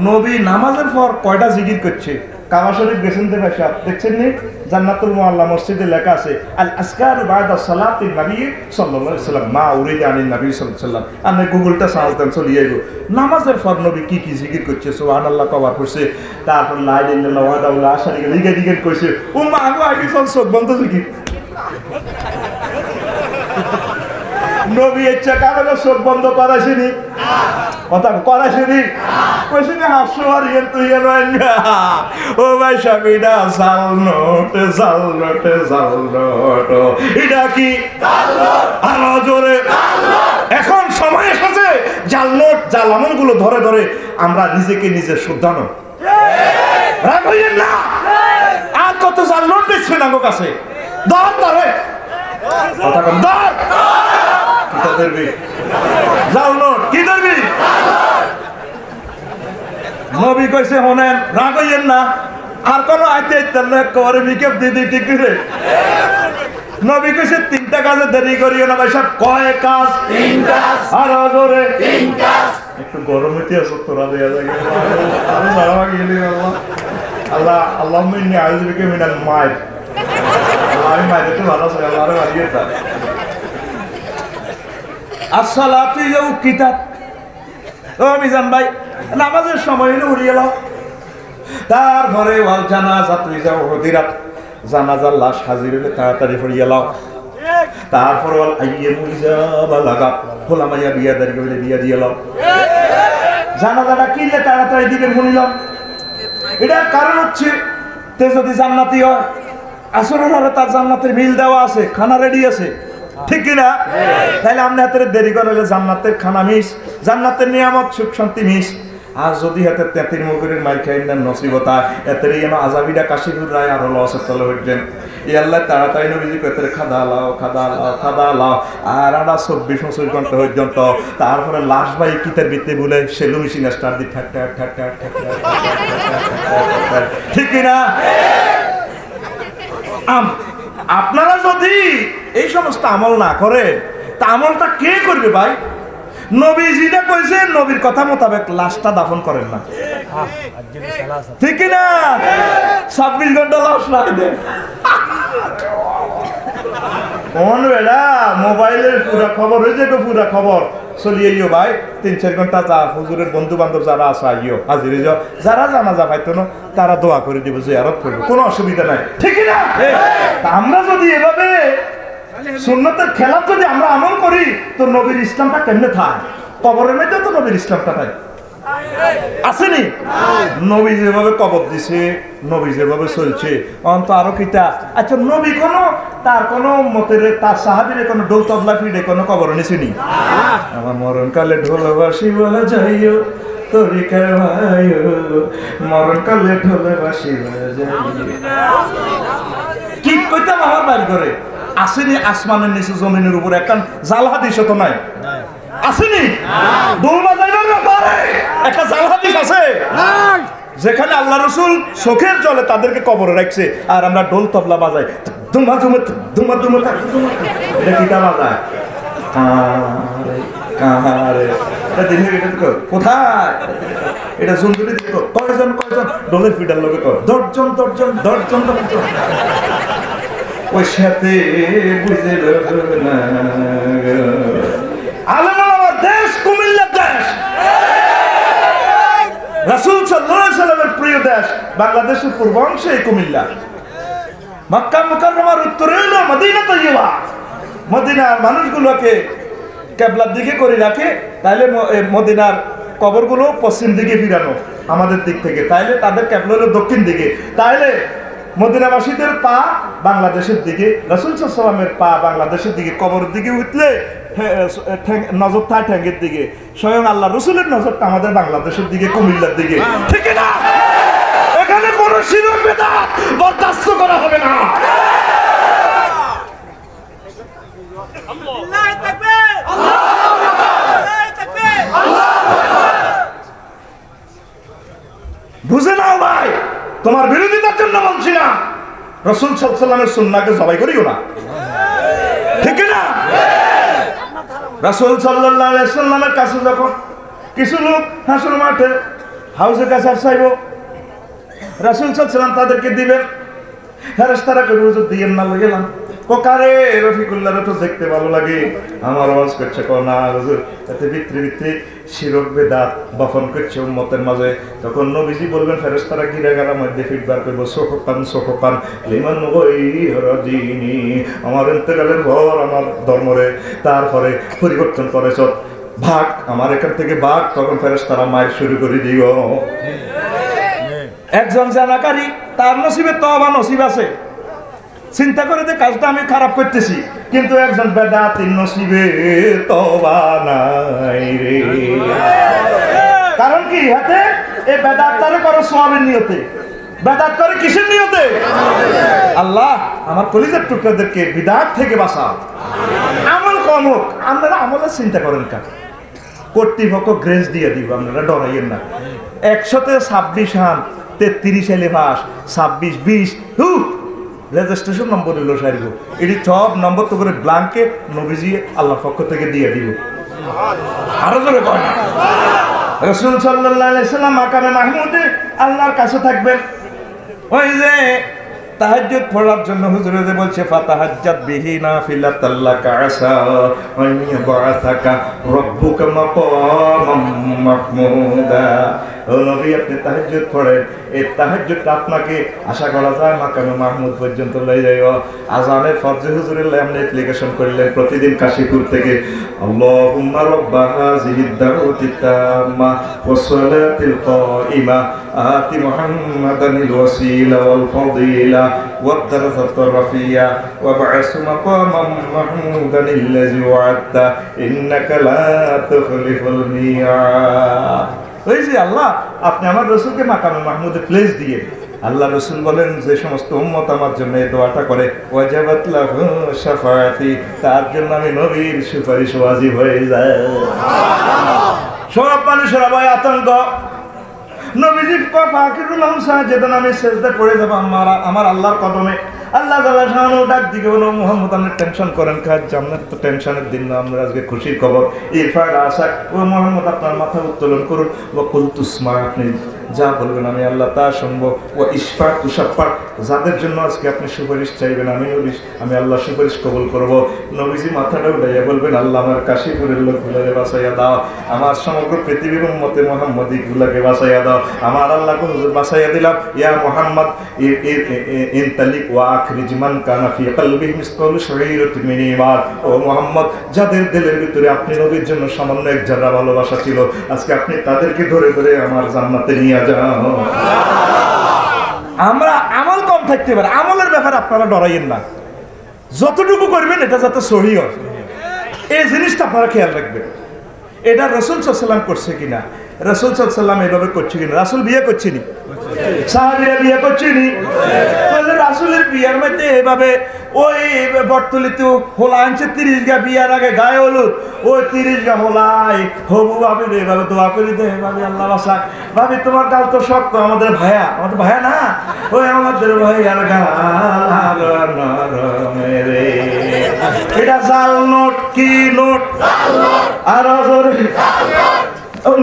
নবী নামাজের পর কয়টা জিকির করছে কাবা শরীফ গেছেন দেবে সাহেব দেখছেন নি জান্নাতুল মুআল্লা মসজিদে লেখা আছে আল আসকারু বাদা সালাতিন নবী সাল্লাল্লাহু আলাইহি ওয়াসাল্লাম মা উরিদা আনিন নবী সাল্লাল্লাহু আলাইহি ওয়াসাল্লাম আপনি গুগলটা সার্চ দেন চলে যাইবো নামাজের পর নবী কি কি জিকির করছে সুবহানাল্লাহ কবার করছে তারপর লা ইলাহা ইল্লাল্লাহ ওয়াহদাহু লা শারীকা লাহু জিকির করছে উম্মা আগো আগে সব বন্ধ জিকির নবী ইচ্ছা কারণে চোখ বন্ধ করাইছিনি কথা করাইছিনি কইছিনি হাসো আর ইয়ে তুই ও ভাই সাবিডা জাল নোট এটা কি আরো জোরে এখন সময় এসেছে জাল নোট জাল আমল গুলো ধরে ধরে আমরা নিজেকে নিজে শুদ্ধানো রাগ হইয়েন না আর কত জাল নোট দেখছেন আমার কাছে দর ধরে কথা কম দর নবী কইছে হনেন রাগ হইয়েন না আর কোন আইতে করে বিকেপ দিদি ঠিক করে নবী কইছে 3টা কাজে দেরি করিও না ভাই সব কয় কাজ 3 কাজ আর জোরে 3 কাজ একটু গরম হইতে আছে তোরা দেয়া যায় আমি সারা গেলি আল্লাহ আল্লাহুম্মা ইন্নী আউযু বিকা মিনাল মাইত আমি মাইতে তো ভালো আছে আল্লাহর বাড়িয়ে তা আসসালাতু ইয়াউকিতাত ও মিজান ভাই নামাজের সময় হলো উড়িয়ে লাও তারপরে ওয়াল জানাজাতু ইযাউ হুদিরাত জানাজার লাশ হাজির হলে তাড়াতাড়ি পড়িয়ে লাও তারপর ওয়াল আইয়ামু ইযা বালাগাত হোলামাইয়া বিয়া দাঁড়ি করে বিয়া দিয়ে লাও জানাজাটা কিলে তাড়াতাড়ি দিকে শুনিলাম এটার কারণ হচ্ছে তে যদি জান্নাতি হয় আসরের হলে তার জান্নাতের মিল দেওয়া আছে খানা রেডি আছে ঠিক কিনা তাহলে আপনি হাতের দেরি করলে জান্নাতের খানা মিস জান্নাতের নিয়ামত সুখ শান্তি মিস আর যদি হাতে তেঁতির মুগুরের মাই খাই না নসিবতা এতের যেন আজাবিটা কাশিপুর রায় আরো লসের তলে উঠবেন এই আল্লাহ তাড়াতাড়ি নবীজি কতের খাদা লাও আর আমরা 24 ঘন্টা পর্যন্ত তারপরে লাশ ভাই কিতের ভিত্তি বলে সেলু মেশিন স্টার দি ঠাক ঠিক না? আপনারা যদি এই সমস্ত আমল না করে তা আমলটা কে করবে ভাই? নবীজিটা কইছে নবীর কথা মোতাবেক লাশটা দাফন করেন না, ঠিক না? 26 ঘন্টা লাশ রাখে দেন কোন বেড়া মোবাইলের পুরা খবর হয়েছে তো পুরা খবর চলিয়ে ভাই 3-4 ঘন্টা যা হুজুরের বন্ধু বান্ধব যারা আছে আইও হাজির যাও, যারা জানাজা পাইতো না তারা দোয়া করে দিব যে আরো করবো, কোনো অসুবিধা নাই, ঠিক না? আমরা যদি এভাবে সুন্নতের খেলাফ যদি আমরা আমল করি তো নবীর ইসলামটা কেমনে থাকে? কবরের মধ্যে তো নবীর ইসলামটা নাই আসেনি। নবী যেভাবে কবর দিছে, নবী যেভাবে চলছে অন্ত আরো কিতা। আচ্ছা নবী কোন তার কোন মতের তার সাহাবীর কোন ঢোল তবলা ফিরে কোন কবর নিছেনি? আমার মরণকালে ঢোলবাসি বলা যাইও তরিকা ভাইও, মরণকালে ঢোলবাসি বলা যাইও কি কইতাম আমার বাড়ি করে আসেনি? আসমানের নিচে জমিনের উপর একটা জাল হাদিস তো নাই আসেনি? দোল বাজাইবার ব্যাপারে একটা জাল হাদিস আছে যেখানে আল্লাহ রাসূল চোখের জলে তাদেরকে কবরে রাখছে আর আমরা ঢোল তবলা বাজাই ধুমা ধুমা ধুমা ধুমা। এটা কিটা বাজায় কাহারে এটা দিনে এটা কোথায়? এটা জুনজুরি দিও কয়জন ঢোলের ফিডার লোকে কর 10 জন ওই সাথে বুঝে না আলমার দেশ কুমিল্লা দেশ, রাসূল সাল্লাল্লাহু আলাইহি সাল্লামের প্রিয় দেশ বাংলাদেশের পূর্বাংশে কুমিল্লা। মক্কা মুকাররমার উত্তরে হলো মদিনা তৈয়বা। মদিনার মানুষগুলোকে কিবলার দিকে করে রাখে, তাইলে মদিনার কবরগুলো পশ্চিম দিকে ফিরানো আমাদের দিক থেকে, তাইলে তাদের কিবলা হলো দক্ষিণ দিকে, তাইলে মদিনাবাসীদের পা বাংলাদেশের দিকে, রাসূল সাল্লাল্লাহু আলাইহি সাল্লামের পা বাংলাদেশের দিকে, কবরের দিকে উঠলে নজর থাকে ঠ্যাঙ্গের দিকে, স্বয়ং আল্লাহ রাসূলের নজরটা আমাদের বাংলাদেশের দিকে কুমিল্লার দিকে, ঠিক না? এখানে কোনো শিরক বিদআত বরদাস্ত করা হবে না। আল্লাহু তাকবীর, আল্লাহু তাকবীর, বুঝে নাও ভাই, তোমার বিরোধিতার জন্য বলছি না, রাসূল সাল্লাল্লাহু আলাইহি ওয়াসাল্লামের সুন্নাহকে জবাই করিও না, ঠিক না? রাসূল সাল্লাল্লাহু আলাইহি ওয়াসাল্লামের কাছে যখন কিছু লোক হাসর মাঠে হাউজে কাছে চাইব, রাসূল সাল্লাল্লাহু আলাইহি ওয়াসাল্লাম তাদেরকে দিবেন, ফেরেশতারা কই হুজুর দিয়েন না, লই গেলাম। কোকারে রফিকুল্লাহর তো দেখতে ভালো লাগে, আমার আওয়াজ করছে কো না হুজুর এতে ভিতরে শিরক বিদআত বফন করছে উম্মতের মাঝে। তখন নবীজি বলবেন ফেরেশতারা গিরাগার মধ্যে ফিডব্যাক করব সোহকান লিমান গায়রা দীনি, আমার ইন্তেকালের পর আমার ধর্মরে তারপরে পরিবর্তন করেছ ভাগ, আমার এখান থেকে ভাগ। তখন ফেরেশতারা মাইর শুরু করে দিও। একজন জানাকারী তার নসিবে তওবা নসিব আছে, চিন্তা করে যে কাজটা আমি খারাপ করতেছি, কিন্তু একজন বেদাতির নসিবে তওবা নাই রে। কারণ কি হাতে এই বেদাতটারে করো সওয়াবের নিয়তে, বেদাত করে কিসের নিয়তে? আল্লাহ আমার কলিজার টুকরাদেরকে বিদআত থেকে বাঁচাও, আমল কম হোক। আপনারা আমলের চিন্তা করেন কেন? কর্তৃপক্ষ গ্রেস দিয়ে দিব, আপনারা ডরাইয়েন না। 126 হান 33 এলে পাস 26 20 রেজিস্ট্রেশন নম্বর হলো সারিব, এটি সব নম্বর তো করে ব্লাঙ্কে নবীজি আল্লাহর পক্ষ থেকে দিয়ে দিব। আরো জোরে কয় না। রাসূল সাল্লাল্লাহু আলাইহি সাল্লাম মাকামে মাহমুদে আল্লাহর কাছে থাকবেন, ওই যে তাহাজ্জুদ পড়ার জন্য হুজুরে যে বলছে ফাতাহাজ্জাত বিহি নাফিলাতাল লাকা আসা ওয়া ইয়াবআসাকা রাব্বুকা মাকামাম মাহমুদা। ও নবী আপনি তাহাজ্জুদ পড়েন, এই তাহাজ্জুদটা আপনাকে আশা করা যায় মাকামে মাহমুদ পর্যন্ত লয়ে যাইও। আজানের ফরজে হুজুরের আপনি অ্যাপ্লিকেশন করলেন প্রতিদিন কাশীপুর থেকে, আল্লাহুম্মা রাব্বা হাযিহিদ দাওয়াতিত তাম্মা ওয়াস সালাতিল কাইমা আতি মুহাম্মাদানিল ওয়াসিলা ওয়াল ফাদিলা ওয়াদ দারাজাতুর রাফিয়া ওয়াবআস মাকামাম মাহমুদানিল লাযী ওয়া'আদতা ইন্নাকা লা তুখলিফুল মিয়াদ। ওই যে আল্লাহ আপনি আমার রসুলকে মাকামে মাহমুদে প্লেস দিয়ে। আল্লাহ রসুল বলেন যে সমস্ত উম্মত আমার জন্য এই দোয়াটা করে ওয়াজাবাত লাহু শাফাআতি, তার জন্য আমি নবীর সুপারিশ ওয়াজিব হয়ে যায়। সব মানুষের ভয় আতঙ্ক, নবীজি ফাকিরুল সাজেদান, আমি সেজদা করে যাব আমার আল্লাহর কদমে। আল্লাহ তাআলা ডাক দিকে বলো মুহাম্মদ আপনি টেনশন করেন কাজ জান্নাত তো টেনশনের দিন না, আমরা আজকে খুশির খবর। ইরফা রাসাক, ও মুহাম্মদ আপনার মাথা উত্তোলন করুন। ওয়া কুলতুসমা, আপনি যা বলবেন আমি আল্লাহ তা শুনবো। ও ইশফাক তুশাফাক, যাদের জন্য আজকে আপনি সুপারিশ চাইবেন আমি আল্লাহ সুপারিশ কবুল করব। নবীজি মাথাটা উঠাইয়া বলবেন আল্লাহ আমার কাশীপুরের লোকগুলোকে বাঁচাইয়া দাও, আমার সমগ্র পৃথিবীর উম্মতে মুহাম্মদীগুলোকে বাঁচাইয়া দাও। আমার আল্লাহ বাঁচাইয়া দিলাম। ইয়া মুহাম্মদ ইনতালিক ওয়া আখরিজ মান কানা ফি কলবিহি মিসকালু শাইরাতিন মিন ঈমান। ও মুহাম্মদ, যাদের দিলের ভিতরে আপনি নবীর জন্য সামান্য এক জাররা ভালোবাসা ছিল, আজকে আপনি তাদেরকে ধরে ধরে আমার জান্নাতে নিয়ে যাও। আমরা আমল কম থাকতে পারে, আমলের ব্যাপারে আপনারা ডরাইয়েন না, যতটুকু করবেন এটা যাতে সহি হয় এই জিনিসটা আপনারা খেয়াল রাখবেন। এটা রাসূল সাল্লাল্লাহু আলাইহি ওয়াসাল্লাম করছে কিনা, রাসূল সাল্লাল্লাহু আলাইহি ওয়াসাল্লাম এভাবে করছে কিনা, রাসূল বিয়ে করছেনি, সাহাবীরা বিয়ে করছেনি, তাহলে রাসূলের বিয়ের মধ্যে এভাবে ওই বটতলিতে হোলা আনছে 30 গা, বিয়ার আগে গায়ে হলুদ, ওই 30 গা হোলাই হবু ভাবির এভাবে দোয়া করে দে, ভাবি আল্লাহ বাসাক, ভাবি তোমার গাল তো শক্ত, আমাদের ভাইয়া না, ওই আমাদের ভাইয়ার গাল রে। এটা জাল নোট, কি নোট, আর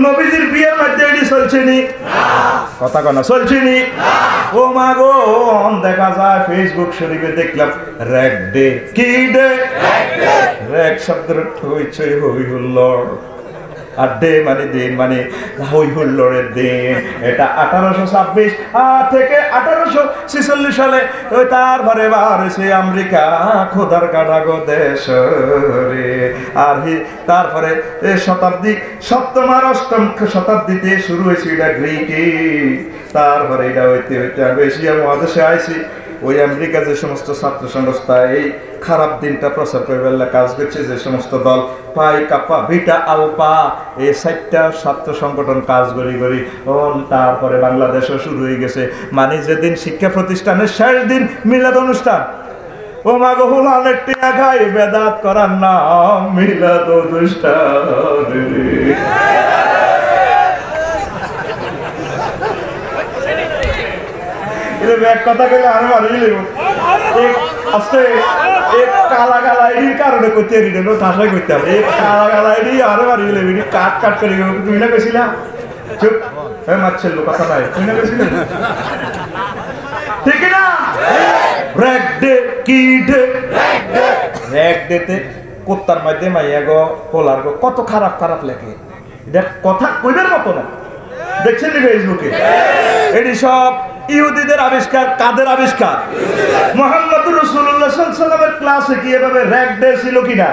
নবীজির বিয়ের মধ্যে এটি চলছে নি, কথা কনা চলছে নি। ও মা গো, দেখা যায় ফেসবুক শরীফে দেখলাম র‍্যাক ডে, কি ডে, র‍্যাক শব্দের হইচই হই হুল্লোড়, আর ডে মানে দিন, মানে হই হুল্লোড়ের দিন। এটা 1826 থেকে 1846 সালে ওই তারপরে বাড়ছে আমেরিকা খোদার কাটাগো দেশ রে। আর তারপরে শতাব্দী 7ম আর 8ম শতাব্দীতে শুরু হয়েছে এটা গ্রিকে, তারপরে এটা হইতে হইতে এশিয়া মহাদেশে আইছি। ওই আমেরিকা যে সমস্ত ছাত্র সংস্থা এই খারাপ দিনটা প্রচার করবার কাজ করছে, যে সমস্ত দল পাই কাপা ভিটা আলপা এই 4টা ছাত্র সংগঠন কাজ করি তারপরে বাংলাদেশও শুরু হয়ে গেছে। মানে যেদিন শিক্ষা প্রতিষ্ঠানের শেষ দিন মিলাদ অনুষ্ঠান, ও মা গো হুলানের টিয়া খাই বেদাত করার নাম মিলাদ অনুষ্ঠান। কথা বলে আরো মারি আজকে কালা গালা আইডির কারণে করতে ঠাসাই করতে হবে, কালা গালা আইডি আরো মারি কাট করে তুমি না গেছিলা চুপ মারছিল কথা নাই, তুমি না গেছিলে ঠিক না। র‍্যাক ডে, কি ডে, র‍্যাক ডেতে কুত্তার মধ্যে মাইয়া গো পোলার গো কত খারাপ খারাপ লেখে, এটা কথা কইবার মতো না। দেখছেন নি ফেসবুকে, এটি সব ইহুদিদের আবিষ্কার। কাদের আবিষ্কার? মুহাম্মদুর রাসূলুল্লাহ সাল্লাল্লাহু আলাইহি ওয়াসাল্লামের ক্লাসে কি এভাবে র‍্যাক ডে ছিল কিনা?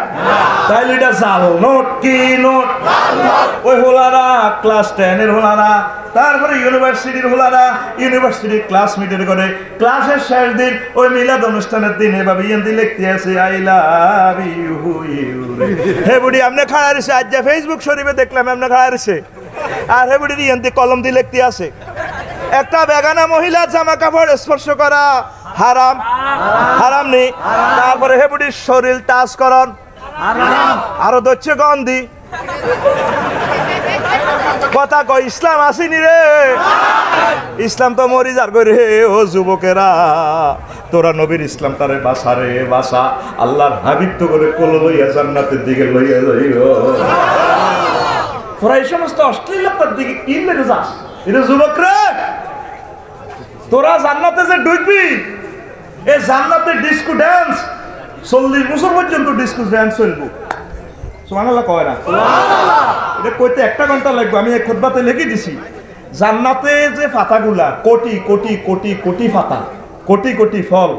তাইলে এটা জাল নোট, কি নোট, ওই হোলারা ক্লাস 10 এর হোলারা, তারপরে ইউনিভার্সিটির হোলারা ইউনিভার্সিটির ক্লাস মিটের করে ক্লাসের শেষ দিন ওই মিলাদ অনুষ্ঠানের দিন এভাবে ইয়েন্দি লিখতে আছে আই লাভ ইউ হে বুড়ি আমনে খাড়া রইছে, আজ যা ফেসবুক শরীফে দেখলাম আমনে খাড়া রইছে, আর হে বুড়ি ইয়েন্দি কলম দিয়ে লিখতে আছে। একটা বেগানা মহিলার জামা কাপড় স্পর্শ করা হারাম, হারাম নেই। তারপরে হে বুড়ির শরীর টাচ করন আরো দচ্ছে গন্ধি, কথা কয় ইসলাম আসেনি রে, ইসলাম তো মরি যার করে। ও যুবকেরা, তোরা নবীর ইসলাম তারে বাসা রে বাসা, আল্লাহর হাবিব তো করে কোলো লইয়া জান্নাতের দিকে লইয়া যাইও। তোরা এই সমস্ত অশ্লীলতার দিকে কি মেরে যাস? এটা যুবক রে, তোরা জান্নাতে যে ঢুকবি, এই জান্নাতে ডিস্কো ড্যান্স 40 বছর পর্যন্ত ডিস্কো ড্যান্স চলবো। সুবহানাল্লাহ কয় না? এটা কইতে 1 ঘন্টা লাগবে। আমি এই খুতবাতে লিখে দিছি, জান্নাতে যে পাতাগুলা কোটি কোটি কোটি কোটি পাতা, কোটি কোটি ফল,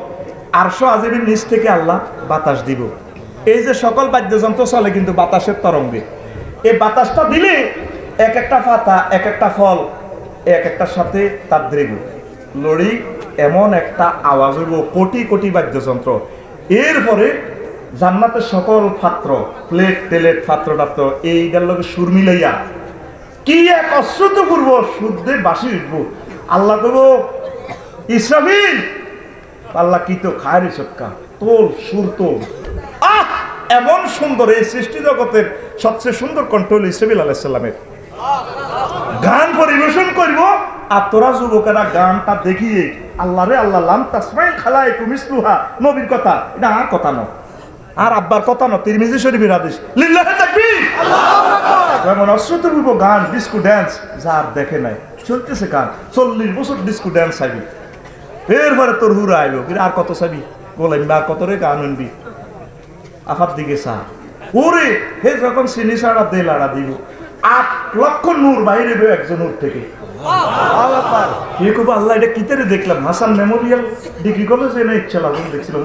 আরশ আজিমের নিচ থেকে আল্লাহ বাতাস দিব। এই যে সকল বাদ্যযন্ত্র চলে কিন্তু বাতাসের তরঙ্গে, এই বাতাসটা দিলে এক একটা পাতা এক একটা ফল এক একটার সাথে তার দ্রেগ লড়ি এমন একটা আওয়াজ হইব, কোটি কোটি বাদ্যযন্ত্র। এরপরে জান্নাতের সকল পাত্র, প্লেট টেলেট পাত্র টাত্র এইটার লগে সুর মিলাইয়া কি এক অশ্রুতপূর্ব শুদ্ধে বাসি উঠবো। আল্লাহ দেব ইসরাফিল, আল্লাহ কি তো খায় সৎকা, তোল সুর তোল। আহ, এমন সুন্দর, এই সৃষ্টি জগতের সবচেয়ে সুন্দর কণ্ঠ হল ইসরাফিল আলাইহিস সালামের। গান পরিবেশন করব, আর তোরা যুবকেরা গানটা দেখিয়ে আল্লাহ রে আল্লাহ লাম তাসমাইল খালাইকুম মিসলুহা, নবীর কথা, এটা আর কথা নয়, আর আব্বার কথা নয়, তিরমিজি শরীফের হাদিস। লিল্লাহি তাকবীর, আল্লাহু আকবার। এমন অশ্রুতপূর্ব গান, ডিস্কো ড্যান্স, যার দেখে নাই চলতেছে গান, 40 বছর ডিস্কো ড্যান্স চাইবি, এরপরে তোর হুরা আইব, আর কত চাবি বলেন, আর কত রে গান আনবি, আফার দিকে চা ওরে হে, যখন চিনি ছাড়া দে লাড়া দিব, 8 লক্ষ নূর বাইরে একজন নূর থেকে। আল্লাহ, এটা কিতারে দেখলাম, হাসান মেমোরিয়াল ডিগ্রি কলেজে না ইচ্ছা লাগুন দেখছিল,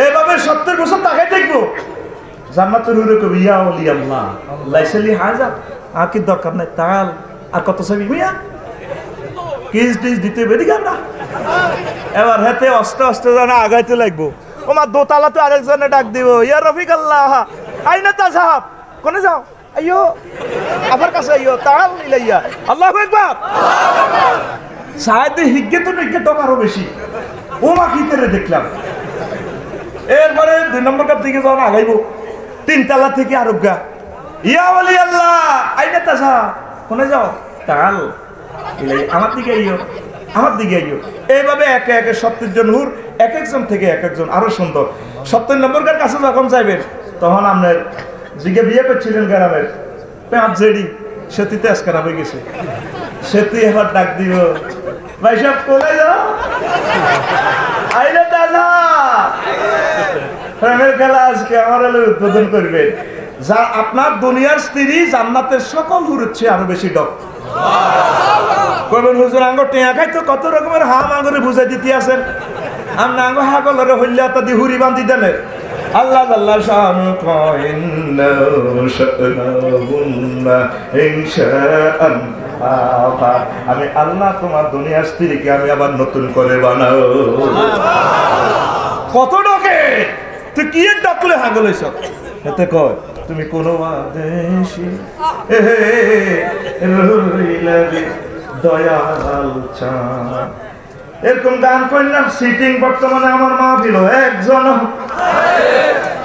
এইভাবে 70 বছর তাকাই দেখবো, জান্নাতের হুরে কবি ইয়া ওলি আল্লাহ লাইসালি হাজার, আর কি দরকার নাই তাল, আর কত চাবি মিয়া কিস টিস দিতে বেরিয়ে আমরা। এবার হাতে অস্তে অস্তে জানা আগাইতে লাগবো, ওমার দোতলাতে আরেকজনে ডাক দিব, ইয়া রফিক আল্লাহ আইনা তা সাহাব, কোনে যাও, আইয়ো আমার কাছে আইয়ো, তাল ইলাইয়া, আল্লাহু আকবার। সাহেদে হিজ্ঞে তো নিজ্ঞে টক আরো বেশি, ও মা কি করে দেখলাম। এরপরে 2 নম্বর কাপ দিকে যখন আগাইবো, 3 তলা থেকে আরোগ্যা, ইয়া ওলি আল্লাহ আইনা তা সাহাব, কোনে যাও, তাল ইলাইয়া, আমার দিকে আইয়ো, আমার দিকে আইয়ো। এইভাবে একে একে 70 জন হুর, এক একজন থেকে এক একজন আরো সুন্দর। 70 নম্বরের কাছে যখন যাইবেন, তখন আপনার জিগে বিয়ে করছিলেন গ্রামের 5 জেডি, সেতিতে আজকারা হয়ে গেছে, সেতি এবার ডাক দিব, ভাই সব কোলে যাও, আইলে দাদা প্রেমের খেলা আজকে আমার এলে উদ্বোধন করবেন। যা আপনার দুনিয়ার স্ত্রী জান্নাতের সকল হুর হচ্ছে আরো বেশি ডক। কবেন হুজুর আঙ্গ টেয়া খাইতো কত রকমের হাম আঙ্গরে বুঝাই দিতে আছেন, আমরা আঙ্গ হা কলরে হইলে তা দি হুরি বান্ধি দেন। আল্লাহ আল্লাহ শানু কইন্না শানাহুন্না ইনশাআন, আমি আল্লাহ তোমার দুনিয়ার স্ত্রীকে আমি আবার নতুন করে বানাও। কত ডকে তুই কি ডাকলে হাগল এসব, এতে কয় তুমি কোন আদেশি দয়াল চাঁদ, এরকম গান করলাম। সিটিং বর্তমানে আমার মাহফিল একজন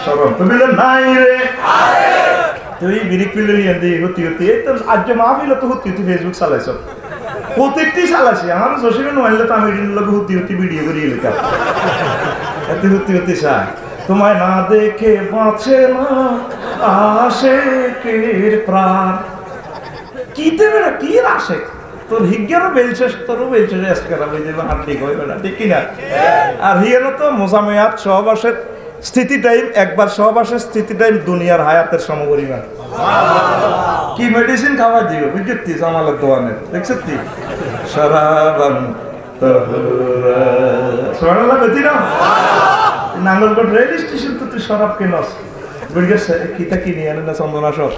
সরব তুমি নাই রে, তুই বিরিক পিলের হতি হতি, এই তো আজ মাহফিল তো হতি হতি, ফেসবুক চালাইছ, প্রত্যেকটি চালাইছি, আমার জসিমে নইলে তো আমি লোক হতি হতি ভিডিও করিয়ে লিখা, এতে হতি হতি চাই। তোমায় না দেখে বাঁচে না আশেকের প্রাণ, কি দেবে না কি আসে, তোর হিজ্ঞারও বেলছে, তোরও বেলছে, এসকারা হয়ে যাবে, হাত ঠিক হইবে না, ঠিক কিনা। আর হিয়ানো তো মোজামেয়াত সহবাসের স্থিতি টাইম, একবার সহবাসের স্থিতি টাইম দুনিয়ার হায়াতের সমপরিমাণ। কি মেডিসিন খাওয়া দিও বুঝছি জামালের দোয়ানের, দেখছিস তুই সারাবান তাহরা সোনালা বেতি না নাঙ্গলকোট রেল স্টেশন তো তুই শরাব কেনস বুঝছিস, কিতা কিনে আনে না চন্দনা সব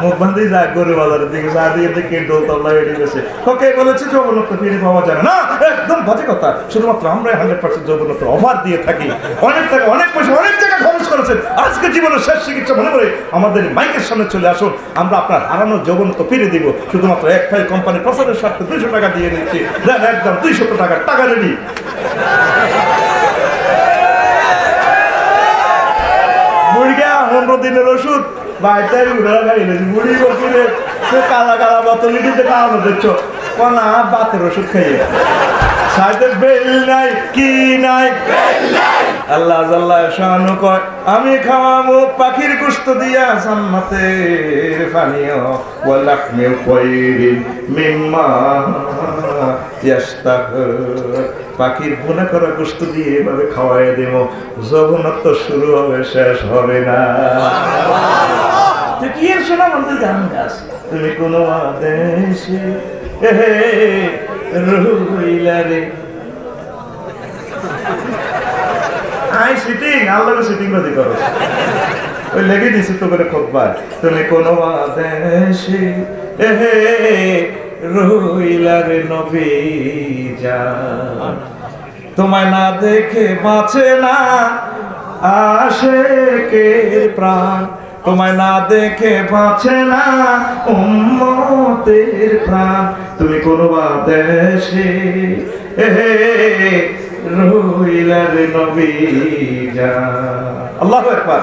মুখ বান্ধি যায় গরু বাজারের দিকে, যা দিয়ে দেখে ডোল তল্লা বেরিয়ে গেছে। ওকে বলেছে যৌবনত্ব ফিরে পাওয়া যায় না, একদম বাজে কথা। শুধুমাত্র আমরা 100% যৌবনত্ব অফার দিয়ে থাকি, অনেক টাকা অনেক পয়সা অনেক জায়গায় খরচ করেছেন, আজকে জীবনের শেষ চিকিৎসা মনে করে আমাদের মাইকের সামনে চলে আসুন, আমরা আপনার হারানো যৌবনত্ব ফিরে দিব। শুধুমাত্র এক ফাইল কোম্পানি প্রচারের স্বার্থে 200 টাকা দিয়ে নিচ্ছি, একদম 200 টাকার টাকা রেডি। 15 দিনের ওষুধ বাইটাই উড়া খাইলে বুড়ি বকিরে কালা কালা বোতল দিতে খাওয়ানো দেখছো, কোনা বাতের ওষুধ খাইয়ে সাইডে বেল নাই কি নাই। আল্লাহ আল্লাহ শানু কয় আমি খাওয়াবো পাখির গোশত দিয়া জান্নাতের পানীয় ওয়া লাহমি তায়রিন মিম্মা ইয়াশতাহুর, পাখির ভুনা করা গোশত দিয়ে এভাবে খাওয়াই দেব, যৌবনত্ব শুরু হবে শেষ হবে না। তুই কি এর শোনা বলতে গান গাছ, তুমি কোনো আদেশে রইলা রে আই সিটিং আল্লাহ সিটিং বাজি করো, ওই লেগে দিছি তো করে খুতবা, তুমি কোন আদেশে রইলা রে নবী জান, তোমায় না দেখে বাঁচে না আশেকের প্রাণ, তোমায় না দেখে বাঁচে না উম্মতের প্রাণ, তুমি কোন বা দেশে রইলা রে নবী জান। আল্লাহু আকবার।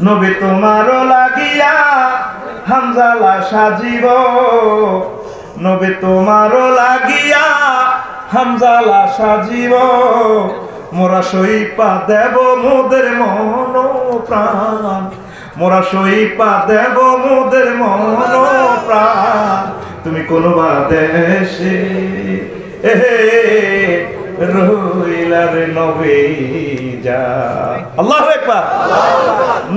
নবী তোমারও লাগিয়া হামজালা সাজিব, নবী তোমারও লাগিয়া হামজালা সাজিব, মোরা সইপা দেব মোদের মন প্রাণ, মোরা সইপা দেব মোদের মন প্রাণ, তুমি কোন বা দেশে রইলা রে নবী জান। আল্লাহু আকবার।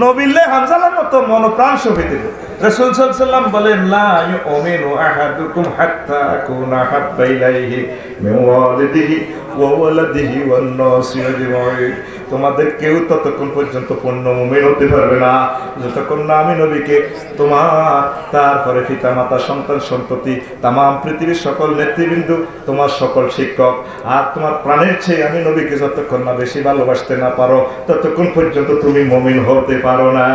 নবীলে হামজালার মতো মনপ্রাণ শোভে দিল। রাসূল সাল্লাল্লাহু আলাইহি ওয়াসাল্লাম বলেন, লা ইউমিনু আহাদুকুম হাত্তা আকুনা হাব্বা ইলাইহি মিন ওয়ালিদিহি ওয়া ওয়ালাদিহি ওয়ান নাসি আজমাইন। তোমাদের কেউ ততক্ষণ পর্যন্ত পূর্ণ মুমিন হতে পারবে না যতক্ষণ না আমি নবীকে তোমার, তারপরে পিতা মাতা, সন্তান সন্ততি, তাম পৃথিবীর সকল নেতৃবৃন্দ, তোমার সকল শিক্ষক আর তোমার প্রাণের চেয়ে আমি নবীকে যতক্ষণ না বেশি ভালোবাসতে না পারো ততক্ষণ পর্যন্ত তুমি মুমিন হতে পারো না।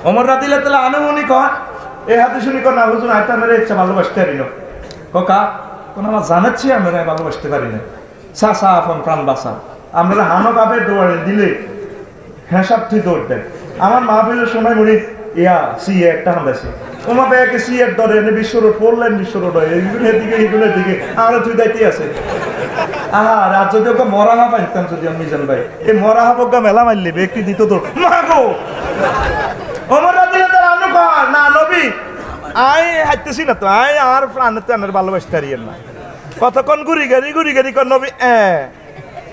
ওমর রাদিয়াল্লাহু তাআলা আনহু কয়, এই হাদিস শুনি কয়, না হুজুর আইতা আমরা ইচ্ছা ভালোবাসতে পারি না। কাকা কোন আমার জানাচ্ছি আমরা ভালোবাসতে পারি না। চাচা আপন প্রাণ বাঁচা, আমরা হানো কাপের দৌড়ে দিলে হেসাব তুই দৌড় দেন। আমার মাহফিলের সময় মনে ইয়া সিএ একটা হামদাছি, ওমা ব্যাগে সিএর দরে এনে বিশ্বরোড পড়লেন, বিশ্বরোড এইগুলোর দিকে এইগুলোর দিকে আমরা তুই দায়িত্ব আছে। আর আজ যদি ওকে মরাহা পাইতাম, যদি আমি মিজান ভাই এই মরাহা বজ্ঞা মেলা মারলে ব্যক্তি দিত তোর মাগো। ওমর রাদিয়াল্লাহু তাআলা আনহু কয়, না নবী আই হাইতেছি না তো, আই আর প্রাণে তো আনার ভালোবাসতে পারিয়েন না। কতক্ষণ ঘুরি গাড়ি কর নবী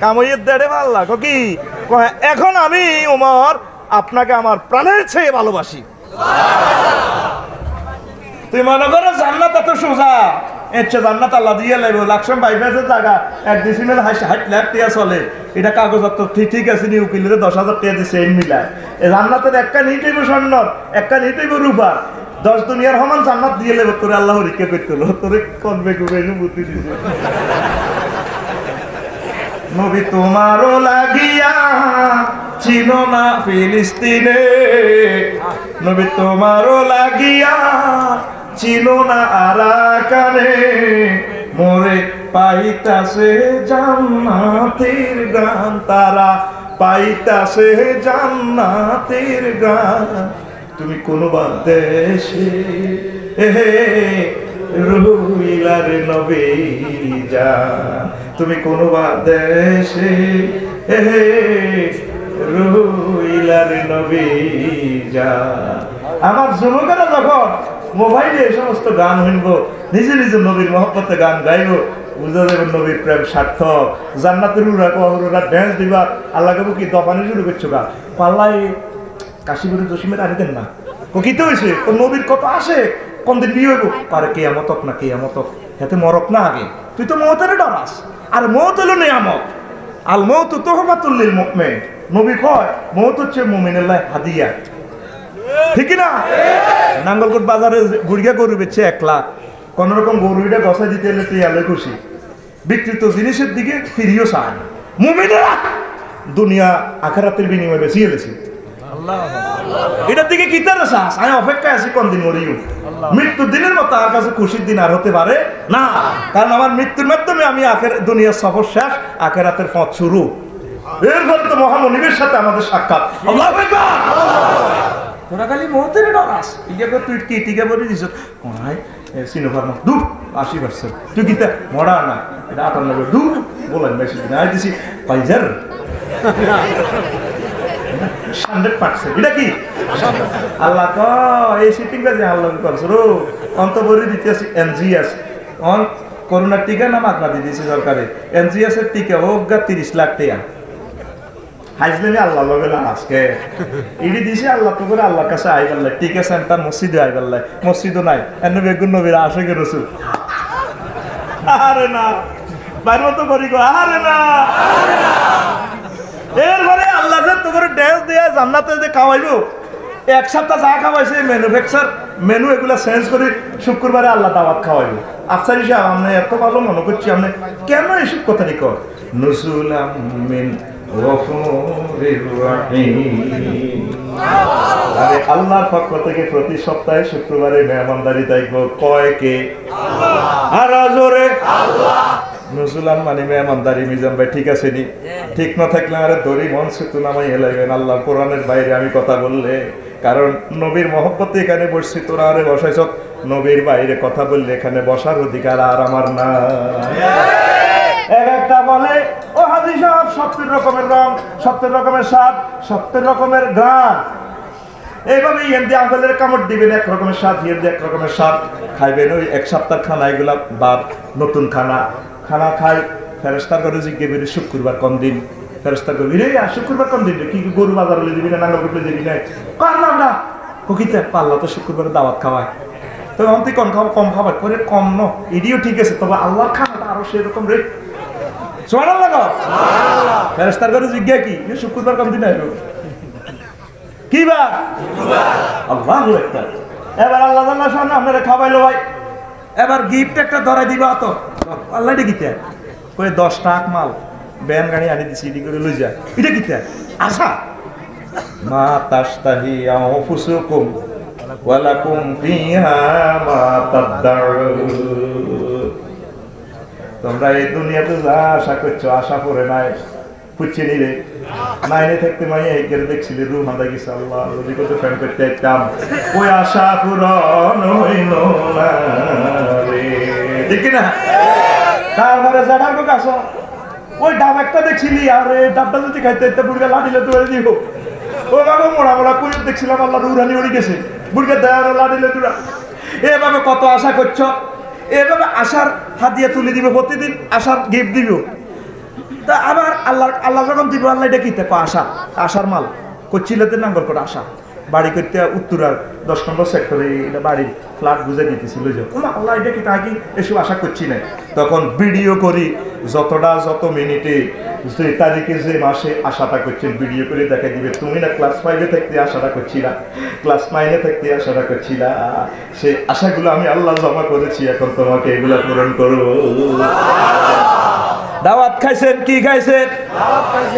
কামইয়ের দেড়ে ভাল লাগো কি কয়, এখন আমি ওমর আপনাকে আমার প্রাণের চেয়ে ভালোবাসি। তুই মনে করো জান্নাত এত সোজা, এচ্ছে জান্নাত আল্লাহ দিয়ে লাগবে। লাকসাম বাইপাসের জায়গা 1 ডিসিমেল 60 লাখ টাকা চলে, এটা কাগজপত্র ঠিক আছে নি, উকিলের 10,000 টাকা দিচ্ছে এই মিলায়। এই জান্নাতের একটা নিট হইব স্বর্ণর, একটা নিট হইব রূপার, 10 দুনিয়ার সমান জান্নাত দিয়ে লেবে তোরে আল্লাহ রিকে করতে হলো, তোরে করবে বুদ্ধি দিছে। নবী তোমারও লাগিয়া চিনো না ফিলিস্তিনে, নবী তোমারও লাগিয়া চিনো না আরাকানে, মোরে পাইতাছে জান্নাতের গান, তারা পাইতাছে জান্নাতের গান, তুমি কোন বা দেশে রইলা রে নবী জান, তুমি কোন বা দেশে রইলা রে নবী জান। আমার যুবকেরা যখন মোবাইলে এই সমস্ত গান শুনব, নিজে নিজে নবীর মহব্বতে গান গাইব, বুঝা যাবে নবীর প্রেম সার্থক। জান্নাতের ওরা ড্যান্স দিবা, আল্লাহ কাবু কি দফানি শুরু করছো গা পাল্লাই কাশীপুরের জসিমের আনি দেন না কিতে হয়েছে, নবীর কত আসে, কোন দিন বিয়ে হইব পারে কেয়ামতক না কেয়ামতক, হাতে মরক না আগে, তুই তো মৌতের ডরাস, আর মৌত হলো নিয়ামত, আল মৌত তোহফাতুল লিল মুমিন। নবী কয় মৌত হচ্ছে মুমিনের লাই হাদিয়া, ঠিক না? নাঙ্গলকোট বাজারে গুড়িয়া গরু বেচছে 1 লাখ, কোন রকম গরুটা গছাই দিতে এলে তুই আলে খুশি, বিকৃত জিনিসের দিকে ফিরিও চায়। মুমিনেরা দুনিয়া আখিরাতের বিনিময়ে বেশি এলেছে, এটার দিকে কি তার শ্বাস, আমি অপেক্ষায় আছি কোন দিন মরিও। মৃত্যুর দিনের মতো আর কাছে খুশির দিন আর হতে পারে না, কারণ আমার মৃত্যুর মাধ্যমে আমি দুনিয়ার সফর শেষ, আখিরাতের পথ শুরু। এরপরে তো মহামনিবের সাথে আমাদের সাক্ষাৎ। আল্লাহু আকবার। তোরা খালি মৌতের ডরাস, ইকে তুই কি টিকে বলে দিস কোনায় সিনোভার না দূর 80%, তুই কি মরা না এটা 98 দূর বলেন বেশি দিন আই দিছি পাইজার 100%, এটা কি আল্লাহ ক এই সিটিং বাজে আল্লাহ করছ রো অন্তবরি দিতেছি এনজিএস অন করোনার টিকা না মাগনা দিয়ে দিয়েছে সরকারে, এনজিএস এর টিকা হোক 30 লাখ টাকা হাইজলেমি আল্লাহ লগে আজকে ইডি দিছে আল্লাহ তো করে আল্লাহর কাছে আই বললে টিকা সেন্টার মসজিদে আই বললে, মসজিদও নাই এনে বেগুন নবীর আশিকের রাসূল। আরে না বাইরে তো করি গো, আরে না এরপরে আল্লাহ যে তো করে ড্যান্স দিয়ে জান্নাতে যে খাওয়াইবো, 1 সপ্তাহ যা খাওয়াইছে ম্যানুফ্যাকচার মেনু এগুলা চেঞ্জ করে শুক্রবারে আল্লাহ দাওয়াত খাওয়াইবো। আফসারি সাহেব আপনি এত ভালো মনে করছি, আপনি কেন এসব কথা কর? নুজুলাম মিন গফুরির রহিম। আরে আল্লাহর পক্ষ থেকে প্রতি সপ্তাহে শুক্রবারে মেহমানদারি দেখবো কয় কে? আর জোরে আল্লাহ। মুসলমান মানে মেহমানদারি। মিজান ভাই ঠিক আছে নি? ঠিক না থাকলে আরে দড়ি মন সেতু নামাই এলাইবেন আল্লাহ কোরআনের বাইরে আমি কথা বললে। কারণ নবীর মহব্বতে এখানে বসছি, তোরা আরে বসাইছ। নবীর বাইরে কথা বললে এখানে বসার অধিকার আর আমার না। এক একটা বলে ও হাজি সাহেব 70 রকমের রং, 70 রকমের স্বাদ, 70 রকমের গান। এইভাবে ইয়েন্দি আঙ্গুলের কামড় দিবেন, এক রকমের স্বাদ, ইয়েন্দি এক রকমের স্বাদ খাইবেন। ওই এক সপ্তাহ খানা এগুলা বাদ নতুন খানা খাই। ফেরেস্তার করে জিজ্ঞে বেরি শুক্রবার কোন দিন? ফেরেস্তার করে রে শুক্রবার কোন দিন? কি গরু বাজার হলে দিবি না, নাঙ্গল করলে দিবি না? পারলাম না। ককিতে পারলা তো শুক্রবারে দাওয়াত খাওয়ায়। তো অন্তি কম খাবো, কম খাবার করে কম ন এটিও ঠিক আছে, তবে আল্লাহ খানাটা আরো সেরকম রে। সুবহানাল্লাহ। ফেরেশতার ঘরে জিজ্ঞাসা কি শুক্রবার কোন দিন আইলো? কি বার? আল্লাহু আকবার। এবার আল্লাহ জাল্লাহ শানে আপনারা খাওয়াইলো ভাই। এবার গিফট একটা ধরাই দিবা তো। আল্লাহ এটা কিতে? কই 10 টাকা মাল ব্যান গাড়ি আনি দিছি, এডি করে লই যা। এটা কিতে? আশা মা তাশতাহি আনফুসুকুম ওয়া লাকুম ফিহা মা তাদদাউন। তোমরা এই দুনিয়াতে যা আশা করছো আশা করে নাই পুচ্ছে নিলে নাইনে থাকতে মাই একের দেখছিলে রুম আদা গেছে। আল্লাহ যদি কত ফ্যান করতে চাইতাম ওই আশা পূরণ হইল না রে, ঠিক না? তারপরে জাডার কো কাছো ওই ডাব একটা দেখছিলি, আর এই ডাবটা যদি খাইতে একটা বুড়িয়া লাঠিলে তুলে দিব। ও বাবা মোড়া মোড়া কই দেখছিলাম আল্লাহ রুরানি উড়ি গেছে, বুড়িয়া দেয়ার লাঠিলে তুলা। এভাবে কত আশা করছো, এভাবে আশার হাত দিয়ে তুলে দিব, প্রতিদিন আশার গিফট দিব। তা আবার আল্লাহ যখন দিব, আল্লাহ এটা কিতে আশা, আশার মাল করছিলেতে নাঙ্গল করে আশা বাড়ি করতে উত্তরার 10 নম্বর সেক্টরে এটা বাড়ির ফ্ল্যাট বুঝে দিতেছিল। যে আল্লাহ এটা কি তাকে এসব আশা করছি না। তখন ভিডিও করি যত মিনিটে যে তারিখে যে মাসে আশাটা করছেন ভিডিও করে দেখা দিবে। তুমি না ক্লাস 5-এ থাকতে আশাটা করছিলা, ক্লাস 9-এ থাকতে আশাটা করছিলা, সেই আশাগুলো আমি আল্লাহ জমা করেছি, এখন তোমাকে এগুলা পূরণ করবো। দাওয়াত খাইছেন? কি খাইছেন?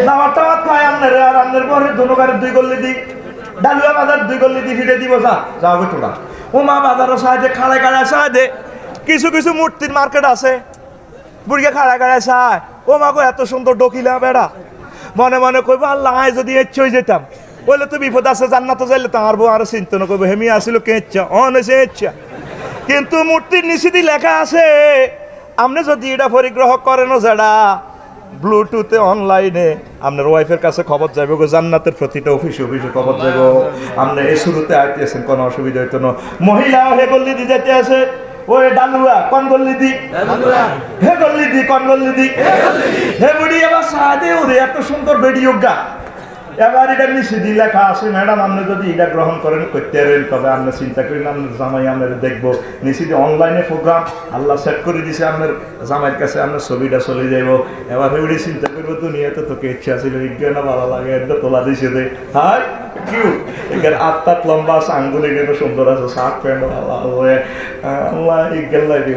দাওয়াত খাই আপনার। আর আপনার পরে ধনুকারের 2 গল্লি দিই, ডালুয়া বাজার 2 গল্লি দি ফিরে দিব। যাও গো তোরা ওমা বাজারও সাহায্যে খাড়ায় খাড়ায় সাহায্যে কিছু কিছু মূর্তির মার্কেট আছে, বুড়িয়া খাড়ায় খাড়ায় সাহায়। ও মা গো এত সুন্দর ডকিলা বেড়া, মনে মনে কইব আল্লাহ যদি ইচ্ছে হয়ে যেতাম বলে তো বিপদ আছে, জান্নাত যাইলে তো আর বউ আরো চিন্তা না করবো হেমি আসিল কে ইচ্ছা অনেছে ইচ্ছা। কিন্তু মূর্তির নিষিদ্ধি লেখা আছে, আপনি যদি এটা পরিগ্রহ করেন যেটা ব্লুটুথে অনলাইনে আপনার ওয়াইফের কাছে খবর যাইব গো, জান্নাতের প্রতিটা অফিসে খবর যাইব। আপনি এই শুরুতে আইতেছেন, কোনো অসুবিধা হইতো না। মহিলা হে গল্লি দি যেতে আছে, ওই ডালুয়া কোন গল্লি দি, হে গল্লি দি কোন গল্লি দি, হে বুড়ি আবার সাদে ওরে এত সুন্দর ভিডিও গা। এবার এটা নিষিদ্ধি লেখা আছে, ম্যাডাম আপনি যদি এটা গ্রহণ করেন করতে পারেন, তবে আপনি চিন্তা করেন আপনার জামাই আপনার দেখবো। নিষিদ্ধি অনলাইনে প্রোগ্রাম আল্লাহ সেট করে দিছে, আপনার জামাইয়ের কাছে আপনার ছবিটা চলে যাইব। এবার ওই চিন্তা করবো দুনিয়াতে তোকে ইচ্ছা ছিল বিজ্ঞান ভালো লাগে, এটা তোলা দিছে দে হাই কিউ এখানে 8 লম্বা আছে, আঙ্গুলি কেন সুন্দর আছে, শার্ট প্যান্ট আল্লাহ ইজ্ঞান লাগে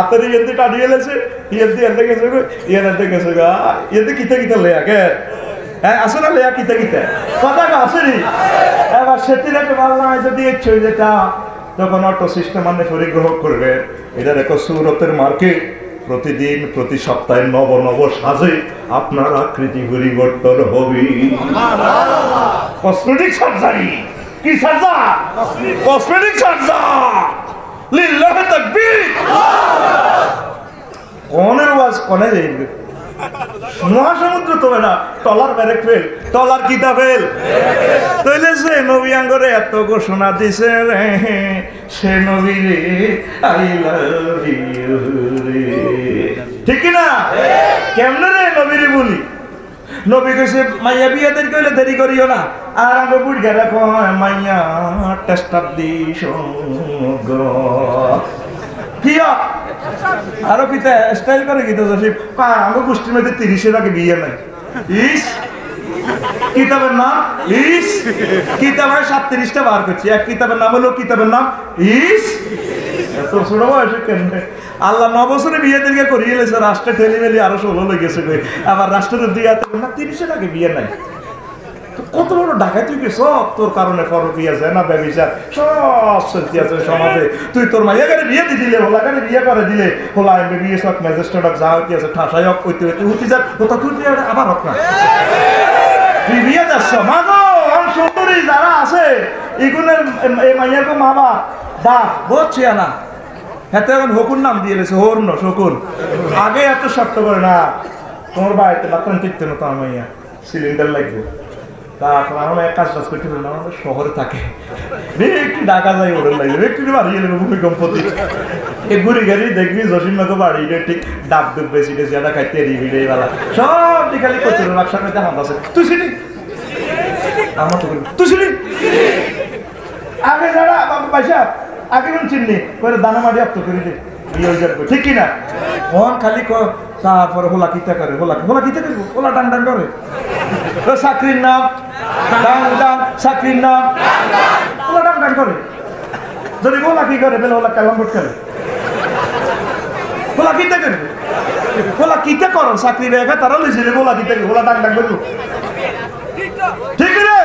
আপনার ইয়েতে টানিয়ে এলেছে, ইয়েতে এতে গেছে গো, ইয়েতে গেছে গা, ইয়েতে কিতা কিতা লেয়া কে হ্যাঁ আসো না লেয়া কিতা কিতা কথা আসেনি। এবার সেটির একটা ভালো না যদি ইচ্ছে হয়ে যেটা, তখন অটো সিস্টেম আপনি পরিগ্রহ করবে। এটা দেখো সুরতের মার্কেট, প্রতিদিন প্রতি সপ্তাহে নব নব সাজে আপনার আকৃতি পরিবর্তন হবে। কসমেটিক সার্জারি, কি সার্জারি? Cosmetic surgery. লিল্লাহ তাকবীর। কোনের ওয়াজ কোনে যাইবে? মহাসমুদ্র তো না, টলার ব্যারেক ফেল, টলার কিতা ফেল। তাইলে সে নবী আঙ্গরে এত ঘোষণা দিছে রে, সে নবী রে আই লাভ ইউ রে, ঠিক না? কেমনে রে নবীরে বলি? নবী কইছে মাইয়া বিয়াদের কইলে দেরি করিও না। আর আমি বুড়িয়া রাখো মাইয়া টেস্টার দিস গো কিয়া আরো পিতা স্টাইল করে গীত জসিফ আমি গোষ্ঠীর মধ্যে 30-এর আগে বিয়ে নাই। ইস কিতাবের নাম ইস, কিতাব 37টা বার করছি, এক কিতাবের নাম হলো কিতাবের নাম ইস। তোর ছোট বয়সে কেমনে আল্লাহ 9 বছরে বিয়ে দিকে করিয়ে লেছে, রাষ্ট্রে ঠেলি মেলি আরো 16 লেগেছে, আবার রাষ্ট্রের 2 হাতে না 30-এর আগে বিয়ে নাই। কত বড় ঢাকায় তুই সব তোর কারণে ফরকিয়া যায় না ব্যবসা সব চলতে আছে সমাজে। তুই তোর মাইয়া গাড়ি বিয়ে দিয়ে দিলে, হোলা গাড়ি বিয়ে করে দিলে, হোলা এমবিবিএস হোক, ম্যাজিস্ট্রেট হোক, যা হইতে আছে ঠাসাই হোক, কইতে হইতে উঠি যাক, ওটা তুই আবার হোক না তুই বিয়ে যাচ্ছ। মা গো সুন্দরী যারা আছে এগুলোর এই মাইয়ার মা বাপ বাপ বুঝছি না, হাতে এখন হকুর নাম দিয়ে লেছে, হোর ন শকুন। আগে এত শক্ত করে না, তোমার বাড়িতে বাথরুম টিকতে না, তোমার মাইয়া সিলিন্ডার লাগবে। তারপর আমরা কাজ টাজ করতে পারি না, আমাদের শহরে থাকে, একটু ডাকা যায় ওদের লাগবে, একটু বাড়িয়ে নেবো ভূমিকম্পতি। এই ঘুরি গাড়ি দেখবি জসিমাকে বাড়ি ঠিক ডাব ডুব বেশি বেশি এটা খাইতে রিভিড়ে বেলা সব খালি করতে ব্যবসা করতে হাত আছে। তুই শুনি আমার তো তুই শুনি আগে যারা পয়সা আগে চিনলি করে দানা মাটি আপ্ত করে দে বিয়ে হয়ে যাবে, ঠিক কিনা? মন খালি তারপরে হোলা কিতা করে, হোলা কিতা করবো, হোলা ডান ডান করে চাকরির নাম ডান ডান, চাকরির নাম হোলা ডান ডান করে। যদি হোলা কি করে বেলে হোলা কালাম ভোট খেলে, হোলা কিতা করবো, হোলা কিতা করো চাকরি রেখা তারা লইছিল, হোলা কিতা করবো, হোলা ডান ডান করবো, ঠিক রে?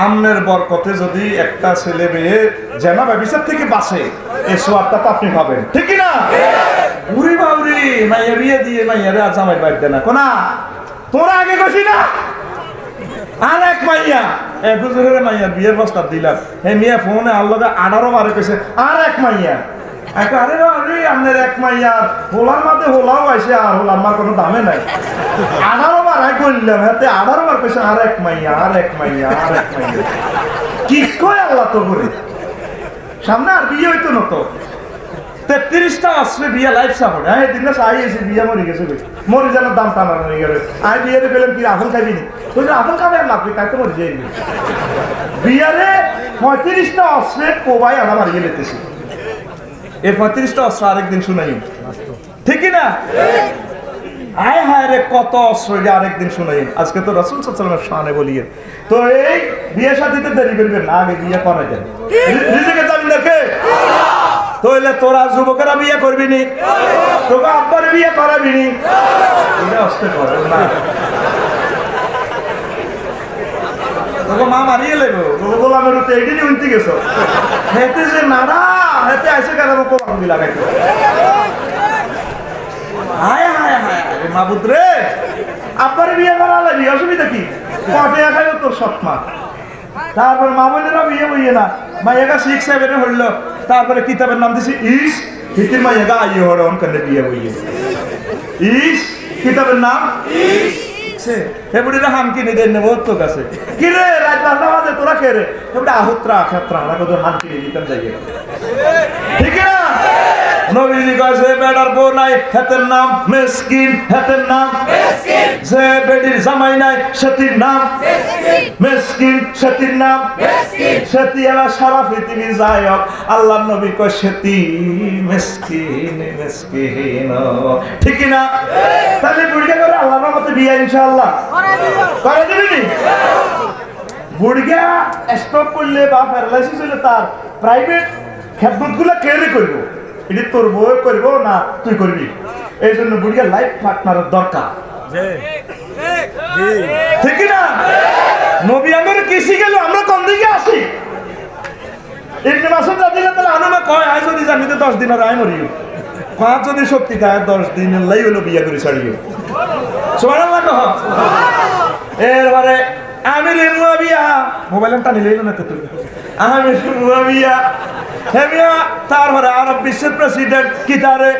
আমনের বরকতে যদি একটা ছেলে মেয়ে জেনা ব্যবসার থেকে বাঁচে, এই সোয়াবটা তো আপনি পাবেন, ঠিক না? উরি বাউরি মাইয়া বিয়ে দিয়ে মাইয়ারে আর জামাই বাইর দেনা কোনা তোরা আগে কইছি না। আর এক মাইয়া এক হুজুরের মাইয়া বিয়ের প্রস্তাব দিলাম, এই মেয়ে ফোনে আল্লাহ 18 বারে কইছে আর এক মাইয়া। আরে আরে আপনার এক মাইয়া হোলার মাঝে হোলাও আইসে, আর হোলার মার কোনো দামে নাই। 18 বার আই করলাম, হাতে 18 বার কইছে আর এক মাইয়া, আর এক মাইয়া, আর এক মাইয়া। কি কয় আল্লাহ তো করে সামনে আর বিয়ে হইতো না তো। 33টা আসলে বিয়ে লাইফ সাপোর্ট। হ্যাঁ এই দিনটা চাই এসে বিয়ে মরে গেছে, মরি যেন দাম টানা হয়ে গেলে। আমি বিয়েতে পেলাম কি আপেল খাবি নি, বলছি আপেল খাবে আর লাগবে তাই তো মরে যাই। বিয়ারে 35টা আসলে কোবাই আনা মারিয়ে লেতেছি, এই 35টা অস্ত্র আরেকদিন শুনাই, ঠিক না? আয় হায় রে কত অস্ত্র আরেকদিন শুনাই। আজকে তো রাসূল সাল্লাল্লাহু আলাইহি ওয়াসাল্লামের শানে বলিয়ে তো এই বিয়ে শাদীতে দেরি করবেন না, আগে বিয়ে করাই দেন। রিজিকে জামিনদার কে? তাহলে তোরা যুবকেরা বিয়ে করবি নি, তোকে আব্বার বিয়ে করাবি নি, এটা অস্তে করে না, তোকে মা মারিয়ে লেগো, তোকে গোলামের উঠে এইদিনই উনতে গেছো, হেতে যে নাড়া হেতে আইসে কেন কোপাকুপি লাগাইতো। হায় হায় হায় মাহবুদ রে, আব্বার বিয়ে করা লাগি অসুবিধা কি? কটে খাইও তোর সৎ মা। তারপর মা বোনেরা বিয়ে বইয়ে না, মাইয়াগা 6-7 হইল, তারপরে কিতাবের নাম দিছি ইস, হিতির মাইয়াগা আইয়ে হড় অনকানে বিয়ে বইয়ে ইস, কিতাবের নাম ইস। হেবুড়িরা হাম কিনে দেন নেবো তোর কাছে, কি রে রাত 12টা বাজে তোরা কে রে? হেবুড়ি আহুত্রা ক্ষেত্রা আমরা কত হাম কিনে দিতাম যাই, ঠিক না? নবীজি কইছে বেটার বউ নাই হাতের নাম মিসকিন, হাতের নাম মিসকিন। যে বেটির জামাই নাই সেটির নাম মিসকিন, সেটির নাম মিসকিন। সেটি এরা সারা পৃথিবী যায় হোক, আল্লাহর নবী কয় সেটি মিসকিন মিসকিন, ঠিক না? তাহলে বুড়িয়া করে আল্লাহর রহমতে বিয়ে ইনশাআল্লাহ করে দিবি। বুড়িয়া স্টপ করলে বা প্যারালাইসিস হলে তার প্রাইভেট খেদমতগুলো কে করবো? এটি তোর বউ করবো না তুই করবি? এই জন্য বুড়িয়া লাইফ পার্টনারের দরকার, ঠিক না? নবী আমার কৃষি গেল আমরা কোন দিকে আসি? ইবনে মাসউদ রাদিয়াল্লাহু তাআলা আনহু কয় আই যদি জানিতে 10 দিন আর আই মরিও, কয় যদি সত্যি থাকে 10 দিন লাই হলো বিয়া করে ছাড়িও। সুবহানাল্লাহ কহ। এরপরে আমির মুয়াবিয়া মোবাইলটা টানি লইল না তো তুই, আমির মুয়াবিয়া হেমিয়া, তারপরে আরব বিশ্বের প্রেসিডেন্ট কি তারে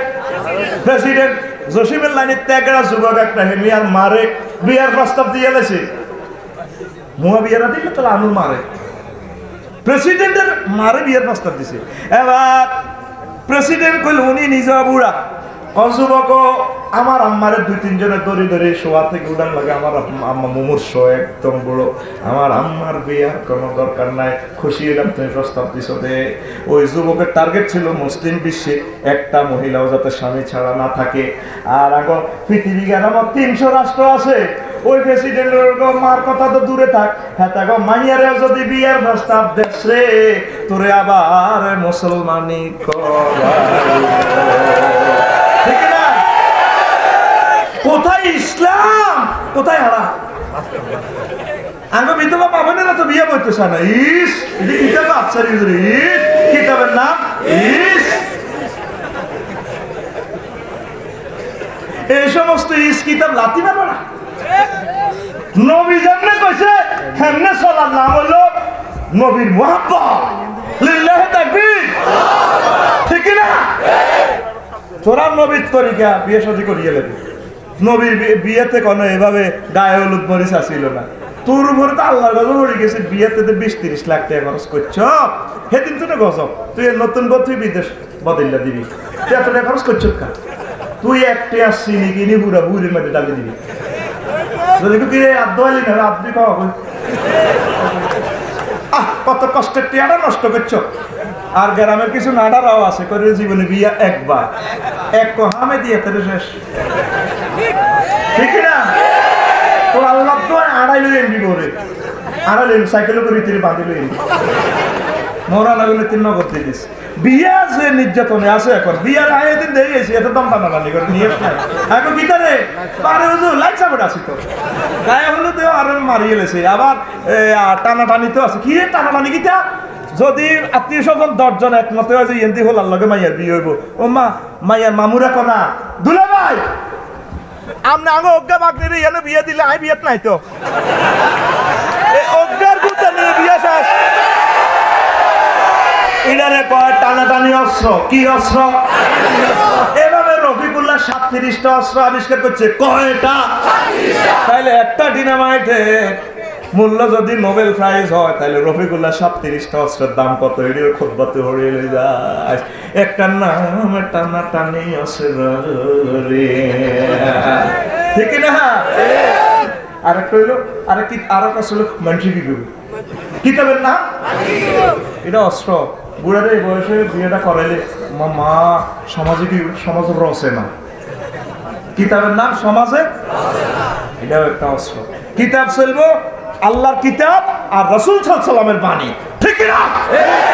প্রেসিডেন্ট জসিমের লাইনে ত্যাগরা যুবক একটা হেমিয়ার মারে বিয়ার প্রস্তাব দিয়ে গেছে। মুয়াবিয়ারা দিলে তাহলে আনুর মারে প্রেসিডেন্টের মারে বিয়ার প্রস্তাব দিছে। এবার প্রেসিডেন্ট কইল উনি নিজে বুড়া, অযুবক আমার আম্মারে 2-3 জনের দড়ি ধরে শোয়া থেকে উড়ান লাগে, আমার আম্মা মুমূর্ষ একদম বুড়ো, আমার আম্মার বিয়ার কোনো দরকার নাই, খুশি হলাম তুমি প্রস্তাব দিছো দে। ওই যুবকের টার্গেট ছিল মুসলিম বিশ্বে একটা মহিলাও যাতে স্বামী ছাড়া না থাকে। আর এখন পৃথিবী আমার 300 রাষ্ট্র আছে, ওই প্রেসিডেন্টের মার কথা তো দূরে থাক, হ্যাঁ তা মাইয়ারে যদি বিয়ার প্রস্তাব দেশ রে তোরে আবার মুসলমানি ঠিক না? কোথায় ইসলাম, কোথায় হারাম? আগে বিধবা পাবেন না তো বিয়ে করতে চায় না। ইস কিতাব আফসারি ইস কিতাবের নাম ইস। এই সমস্ত ইস কিতাব লাথি মারবে না। নবী যেমনে কইছে হেমনে চলার নাম হলো নবীর মুহাব্বত, লিল্লাহি তাকবীর, ঠিক না? তোরা নবীর তরিকা বিয়ে শাদী করিয়ে নেবে। নবীর বিয়েতে কোনো এভাবে গায়ে হলুদ মরিচ আসিল না। তোর উপরে তো আল্লাহর গজব পড়ে গেছে, বিয়েতে 20-30 লাখ টাকা খরচ করছ। সেদিন তো গজব, তুই নতুন বউ তুই বিদেশ বদলা দিবি, তুই এত টাকা খরচ করছ কা? তুই একটা আসছি নাকি নি বুড়া বুড়ির মধ্যে ডালি দিবি, যদি কি আদলি না আদলি খাওয়া কত কষ্টের টিয়াটা নষ্ট করছো। আর গ্রামের কিছু নাডারাও আছে করে জীবনে বিয়া একবার এক কহামে দিয়ে তাদের শেষ, ঠিক না? তো আল্লাহ তো আড়াইলো এমবি করে আড়াইলো সাইকেল করে তিনি বাঁধিল এমবি মরা লাগলে 3 নগদ দিয়ে দিস। বিয়া যে নির্যাতনে আছে এখন, বিয়ার আগে দিন দিয়ে গেছি এত দাম টানাটানি করে নিয়ে এখন ভিতরে পারে হুজুর লাইট সাপোর্ট আছে তো গায়ে হলো দেও আর মারিয়ে লেছে আবার টানাটানি তো আছে। কি টানাটানি কিটা? যদি আত্মীয় স্বজন 10 জন একমতে হয় যে এনতি হল আল্লাহকে মাইয়ার বিয়ে হইব, ও মা মাইয়ার মামুরা কোনা দুলা ভাই আমনে আগে অজ্ঞা বাগনির এনে বিয়ে দিলে আই বিয়েত নাই তো অজ্ঞার গুতা নিয়ে বিয়ে শেষ। ইনারে কয় টানাটানি অস্ত্র। কি অস্ত্র? এভাবে রফিকুল্লাহ 37টা অস্ত্র আবিষ্কার করছে। কয়টা? তাইলে একটা ডিনামাইটে মূল্য যদি নোবেল প্রাইজ হয় তাহলে রফিকুল্লাহ 37টা অস্ত্রের দাম কত? এটিও খুতবাতে হরিয়ে যায়। একটা নাম টানাটানি অস্ত্র রে, ঠিক না? আরেকটা হইলো আরেকটা ছিল মানসি কি করবে কিতাবের নাম, এটা অস্ত্র। বুড়ারে এই বয়সে বিয়েটা করাইলে মা সমাজে কি সমাজ রসে না, কিতাবের নাম সমাজে, এটাও একটা অস্ত্র। কিতাব চলবো আল্লাহর কিতাব আর রাসূল সাল্লাল্লাহু আলাইহি ওয়াসাল্লামের বাণী, ঠিক না?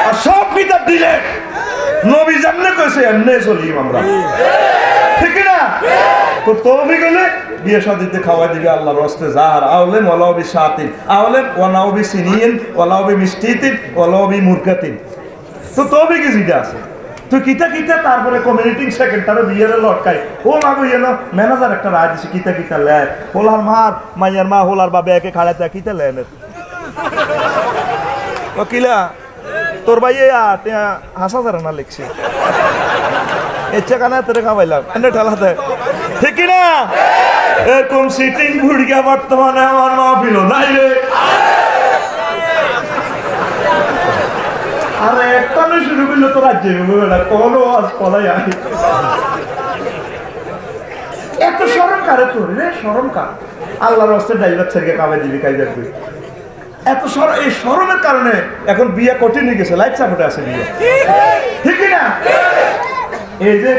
আর সব কিতাব দিলে নবী যেমনে কইছে এমনি চলি আমরা, ঠিক না? তো তৌফিক হলে বিয়ে শাদীতে খাওয়াই দিবে আল্লাহর রাস্তে যার আওলে ওয়ালাউবি শাতিন আওলে ওয়ানাউবি সিনিন ওয়ালাউবি মিষ্টিতিন ওয়ালাউবি মুরকাতিন। তো তৌফিক যেটা আছে তুই কিতা কিতা তারপরে কমিউনিটি সেক্রেটারি বিয়ের লটকাই ও লাগু এনো ম্যানেজার একটা রায় দিছে কিতা কিতা লেয় হোলার মার মাইয়ার মা হোলার বাবা একে খাড়াতে কিতা লেন ও কিলা তোর ভাই হাসা যারা না লিখছে ইচ্ছা কানা তোরে খাওয়াইলাম এনে ঠেলাতে, ঠিক না? এরকম সিটিং ভুড়িয়া বর্তমানে আমার মাহফিল নাই রে। আরে একটা শুরু করলে তো রাজ্যে কোনো আজ পলাই আগে এত সরম কারে তোর রে, সরম কার? আল্লাহর রাস্তায় ড্রাইভার ছেড়ে কামাই দিবি কাইজার তুই। এত সরম, এই সরমের কারণে এখন বিয়ে কঠিন হয়ে গেছে, লাইফ সাপোর্টে আছে বিয়ে, ঠিক না? এই যে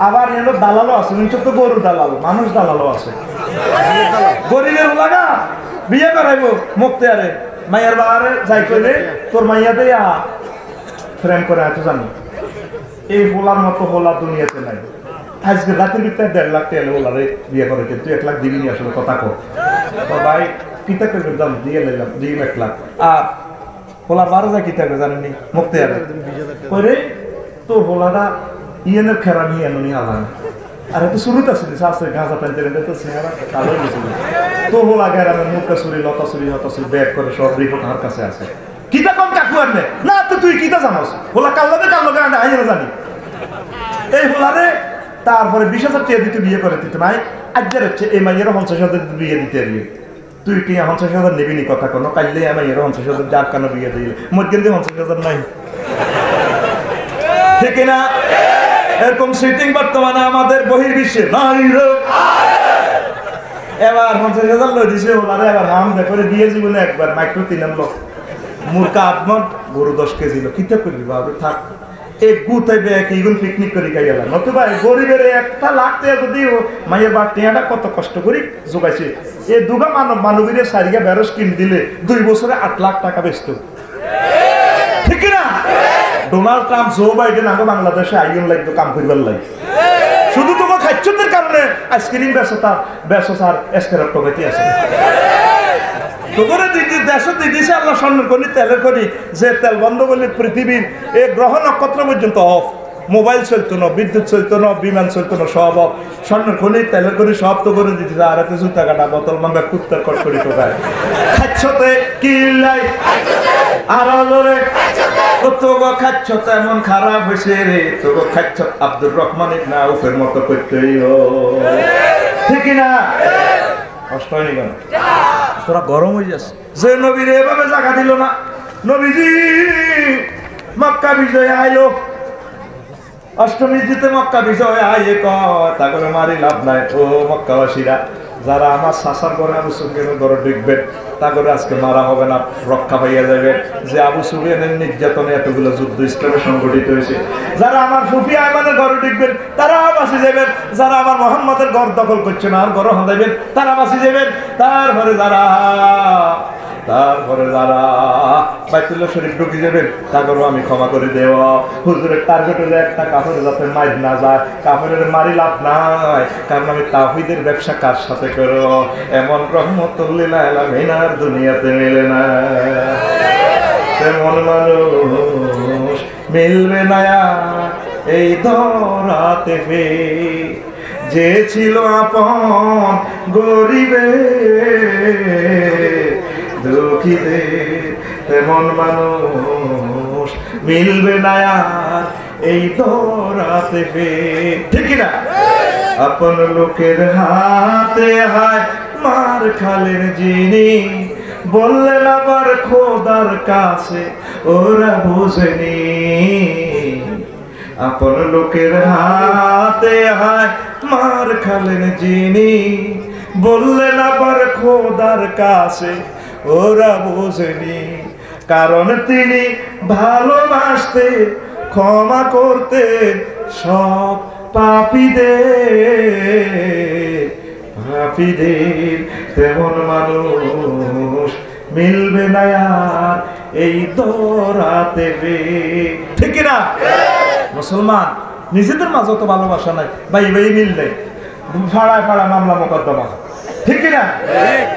আবার এলো দালালও আছে, তো গরুর দালাল মানুষ দালালও আছে। গরিবের লাগা বিয়ে করাইবো মুক্তি আরে মাইয়ার বাবারে যাই করে তোর মাইয়া দেয়া ফ্রেম করে এত জানি এই হোলার মতো হোলা দুনিয়াতে নাই। আজকে রাতের ভিতরে 1.5 লাখ টাকা হোলারে বিয়ে করে তুই 1 লাখ দিবি নি আসলে কথা কর ভাই কিতা করবে দাম দিয়ে নিলাম 1 লাখ আর হোলার 12 যায় কিতা করবে জানেননি মুক্তি আরে করে তোর হোলাটা ইয়েনের খেরা নিয়ে এনো নিয়ে আলাদা আর এত শুরুতে আসলে শাস্ত্রের গাঁজা টানতে টানতে তো চেহারা কালো গেছিল তো হোলা গ্রামের মুখটা চুরি লতা চুরি হতা চুরি ব্যাগ করে সব রিপোর্ট আমার কাছে আছে। কিতা কম কাকু আনবে না তো তুই কিতা জানোস হোলা কাল্লাবে আনবে আই জানি এই হোলারে তারপরে 20,000 টাকা দিতে বিয়ে করে দিতে নাই আজ্জার হচ্ছে এই মাইয়ের 50,000 বিয়ে দিতে আর তুই কি 50,000 নেবি নি কথা কোনো কাইলে আমার 50,000 যার কেন বিয়ে দিলে মধ্যে 50,000 নাই, ঠিক না? এরকম সিটিং বর্তমানে আমাদের বহির্বিশ্বে নাই রে। এবার 50,000 লই দিছে ওলারে এবার নাম দেখে দিয়ে জীবনে একবার মাইক্রো 3 আনলো মূর্খা আত্মন গরু 10 কেজি কিতা করবি বাবু থাক এক গুতাইবে এক ইগুন পিকনিক করে খাইলা নতুবা গরিবের একটা লাখ টাকা যদি মায়ের বা টিয়াটা কত কষ্ট করি জোগাইছে এই দুগা মানবীর সারিয়া বেরস কিনে দিলে 2 বছরে 8 লাখ টাকা বেচত ঠিক না ডোনাল্ড ট্রাম্প জো বাইডেন আগে বাংলাদেশে আইন লাগতো কাম করিবার লাগে শুধু তোমার খাচ্ছদের কারণে আইসক্রিম বেসো আর এসকেরার টমেটি আছে তোরে দিদি দেশ দিদিছে আল্লাহ স্বর্ণের করি তেলের করি যে তেল বন্ধ করলে পৃথিবীর এই গ্রহ নক্ষত্র পর্যন্ত অফ মোবাইল চলতো না বিদ্যুৎ চলতো না বিমান চলতো না সব অফ স্বর্ণের খনি তেলের করি সব তো করে দিতে আর এতে জুতা কাটা বোতল মাঙ্গা কুত্তার কট করি টোকায় খাচ্ছতে কিল্লাই আর আলোরে তোগো খাচ্ছ এমন খারাপ হয়েছে রে তোগো খাচ্ছ আব্দুর রহমান ইবনে আউফের মতো করতেই ঠিক না কষ্ট হয়নি কেন তোরা গরম হয়ে যাচ্ছে যে নবীর এভাবে জায়গা দিল না নবীজি মক্কা বিজয় আইলো অষ্টমী জিতে মক্কা বিজয় আইয়ে তা করে মারি লাভ নাই ও মক্কাবাসীরা যারা আমার শাসার করে আবু সুফিয়ানের ঘরে ঢুকবেন তা করে আজকে মারা হবে না রক্ষা পাইয়া যাবে যে আবু সুফিয়ানের নির্যাতনে এতগুলো যুদ্ধ ইসলামে সংগঠিত হয়েছে যারা আমার ফুফি আয়মানের ঘরে ঢুকবেন তারা বাঁচি যাবেন যারা আমার মোহাম্মদের ঘর দখল করছে না আর ঘর হাঁদাইবেন তারা বাঁচি যাবেন তারপরে যারা বাইতুল্লাহ শরীফ ঢুকে যাবেন তাদেরও আমি ক্ষমা করে দেওয়া হুজুরের টার্গেট হলে একটা কাপড়ের যাতে মাইর না যায় কাপড়ের মারি লাভ নাই কারণ আমি তাওহীদের ব্যবসা কার সাথে করো এমন রহমতুল্লিল আলামিন আর দুনিয়াতে মেলে না তেমন মানুষ মিলবে না এই ধরাতে যে ছিল আপন গরিবে দুঃখীদের তেমন মানুষ মিলবে না এই ধরাতে ঠিক না আপন লোকের হাতে হায় মার খালেন যিনি বললেন আবার খোদার কাছে ওরা বুঝেনি আপন লোকের হাতে হায় মার খালেন যিনি বললেন আবার খোদার কাছে ওরা বোঝেনি কারণ তিনি ভালোবাসতে ক্ষমা করতে সব পাপীদের তেমন মানুষ মিলবে না আর এই দরাতে ঠিক না মুসলমান নিজেদের মাঝে তো ভালোবাসা নাই ভাই মিললে ফাড়ায় ফাড়া মামলা মোকদ্দমা ঠিক না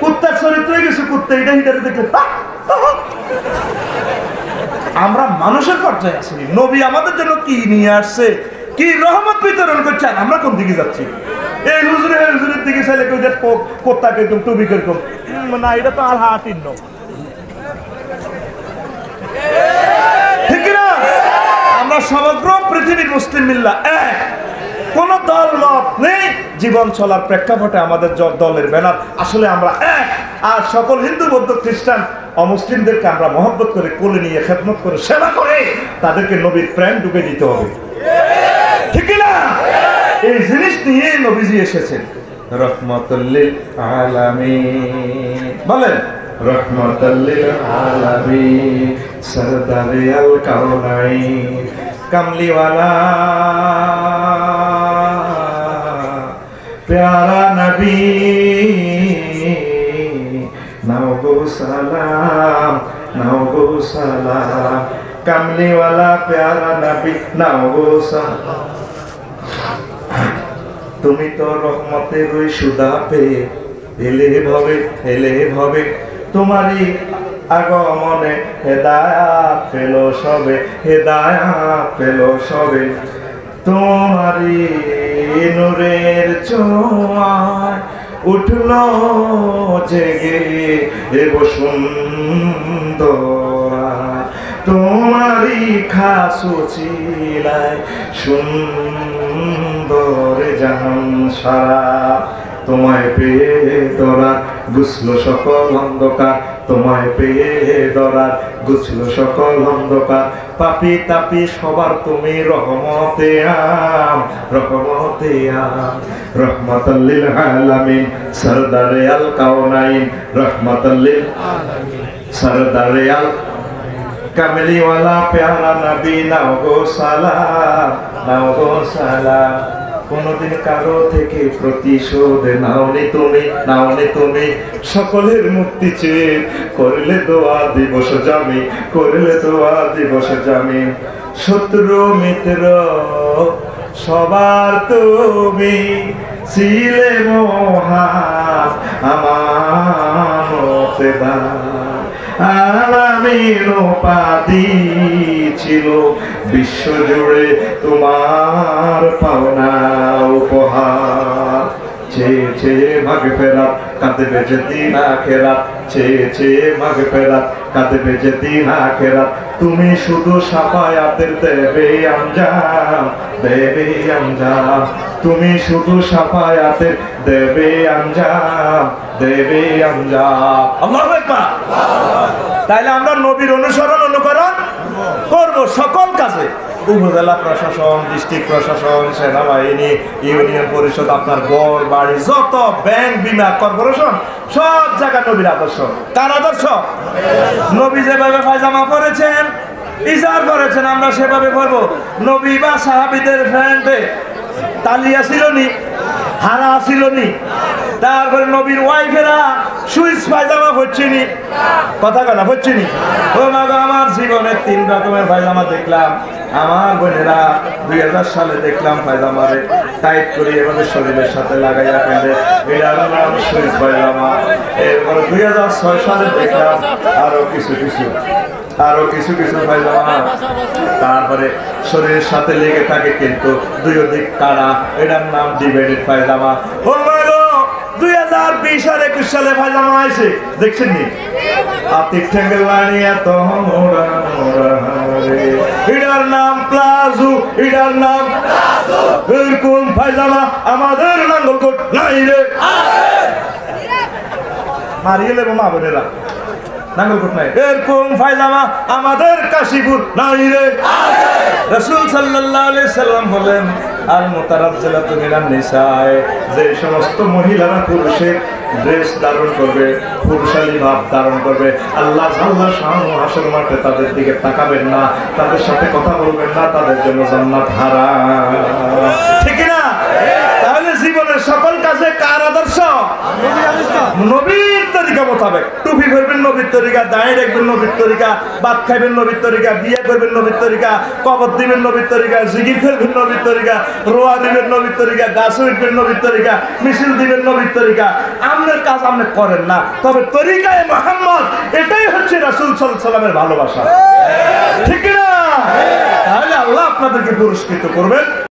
কুত্তার চরিত্রে কিছু কুত্তা এটা হিটারে দেখলে আমরা মানুষের পর্যায়ে আছি নবী আমাদের জন্য কি নিয়ে আসছে কি রহমত বিতরণ করছেন আমরা কোন দিকে যাচ্ছি এই হুজুরের দিকে চাইলে কোত্তাকে টুবি কিরকম না এটা তো আর হাতির ঠিক না আমরা সমগ্র পৃথিবীর মুসলিম মিল্লা এক কোন দল মত নেই জীবন চলার প্রেক্ষাপটে আমাদের দলের ব্যানার আসলে আমরা এক আর সকল হিন্দু বৌদ্ধ খ্রিস্টান অমুসলিমদেরকে আমরা মহব্বত করে কোলে নিয়ে খেদমত করে সেবা করে তাদেরকে নবীর প্রেম ঢুকে দিতে হবে ঠিক না এই জিনিস নিয়ে নবীজি এসেছেন রহমাতুল লিল আলামিন বলেন রহমাতুল লিল আলামিন সরদারে আল কাউনাইন কামলিওয়ালা प्यारा नबी नाओ गो सलाम कमली वाला प्यारा नबी नाओ गो सलाम তুমি তো রহমতের ওই সুদা পেয়ে এলে ভবে তোমারই আগমনে হেদায়াত পেল সবে তোমারই নূরের ছোঁয়ায় উঠল জেগে বসুন্ধরা তোমারই খাসু চিলায় সুন্দর জাহান সারা তোমায় পেয়ে দরার গুছল সকল অন্ধকার তোমায় পেয়ে দরার গুছল সকল অন্ধকার পাপি তাপি সবার তুমি রহমতে আম রহমাতাল লিল আলামিন সরদারে আল কাউনাইন রহমাতাল লিল আলামিন সরদারে আল কামলিওয়ালা প্যারা নবী নাও গো সালাম, নাও গো সালাম। কোনদিন কারো থেকে প্রতিশোধ নাওনি তুমি, নাওনি তুমি। সকলের মুক্তি চেয়ে করলে দোয়া দিবস জামি, করলে দোয়া দিবস জামি। শত্রু মিত্র সবার তুমি ছিলে মহান আমানতদার। আলামিন উপাধি ছিল বিশ্বজুড়ে তোমার পাওনা উপহার। চেয়ে চেয়ে মাগফিরাত কাঁদবে যেদিন আখিরাত, চেয়ে চেয়ে মাগফিরাত কাঁদবে যেদিন আখিরাত। তুমি শুধু শাফায়াতের দেবে আঞ্জাম, দেবে আঞ্জাম। তুমি শুধু শাফায়াতের দেবে আঞ্জাম, দেবে আঞ্জাম। আল্লাহু আকবার। তাইলে আমরা নবীর অনুসরণ অনুকরণ করব সকল কাজে। উপজেলা প্রশাসন, ডিস্ট্রিক্ট প্রশাসন, সেনাবাহিনী, ইউনিয়ন পরিষদ, আপনার ঘর বাড়ি, যত ব্যাংক, বিমা, কর্পোরেশন, সব জায়গায় নবীর আদর্শ। তার আদর্শ নবী যেভাবে পায়জামা পরেছেন, ইজার করেছেন, আমরা সেভাবে করবো। নবী বা সাহাবীদের প্যান্টে তালিয়া ছিল নি, হারা ছিল নি। তারপরে নবীর ওয়াইফেরা সুইচ পায়জামা পরছিনি, কথা কেনা পরছিনি। ও মা গো, আমার জীবনে 3 রকমের পায়জামা দেখলাম। আমার বোনেরা 2000 সালে দেখলাম পায়জামারে টাইট করে এভাবে শরীরের সাথে লাগাইয়া ফেলে, এটার নাম সুইচ পায়জামা। এরপরে 2006 সালে দেখলাম আরো কিছু কিছু পায়জামা তারপরে শরীরের সাথে লেগে থাকে কিন্তু 2 দিক কাড়া, এটার নাম ডিভাইডেড পায়জামা। ও মা গো, 2020 আর 21 সালে পায়জামা আছে, দেখছেন নি? আতিক ঠেঙ্গেল লানিয়া তো মোরা মোরা রে, এটার নাম প্লাজো, এটার নাম প্লাজো। এরকম পায়জামা আমাদের নাঙ্গলকোট নাই রে, মারিয়ে লেবো মা বোনেরা, নাঙ্গলকোট নাই। এরকম পায়জামা আমাদের কাশীপুর নাই রে। রাসূল সাল্লাল্লাহু আলাইহি সাল্লাম বলেন, আর মুতারাজ্জিলাতু মিনান নিসায়ে, যে সমস্ত মহিলারা পুরুষের ড্রেস ধারণ করবে, পুরুষালী ভাব ধারণ করবে, আল্লাহ আল্লাহ শাআনু হাসর মাঠে তাদের দিকে তাকাবেন না, তাদের সাথে কথা বলবেন না, তাদের জন্য জান্নাত হারাম। ঠিক না? তাহলে জীবনের সকল কাজে কার আদর্শ? নবীর তরিকা মোতাবেক। টুপি পরবেন নবীর তরিকা, দাঁড়িয়ে রাখবেন নবীর তরিকা, ভাত খাইবেন নবীর তরিকা, বিয়ে করবেন নবীর তরিকা, কবর দিবেন নবীর তরিকা, জিকির করবেন নবীর তরিকা, রোয়া দিবেন নবীর তরিকা, গাছ উঠবেন নবীর তরিকা, মিছিল দিবেন নবীর তরিকা। আপনার কাজ আপনি করেন না, তবে তরিকায় মুহাম্মদ, এটাই হচ্ছে রাসূল সাল্লাল্লাহু আলাইহি সাল্লামের ভালোবাসা। ঠিক না? তাহলে আল্লাহ আপনাদেরকে পুরস্কৃত করবেন।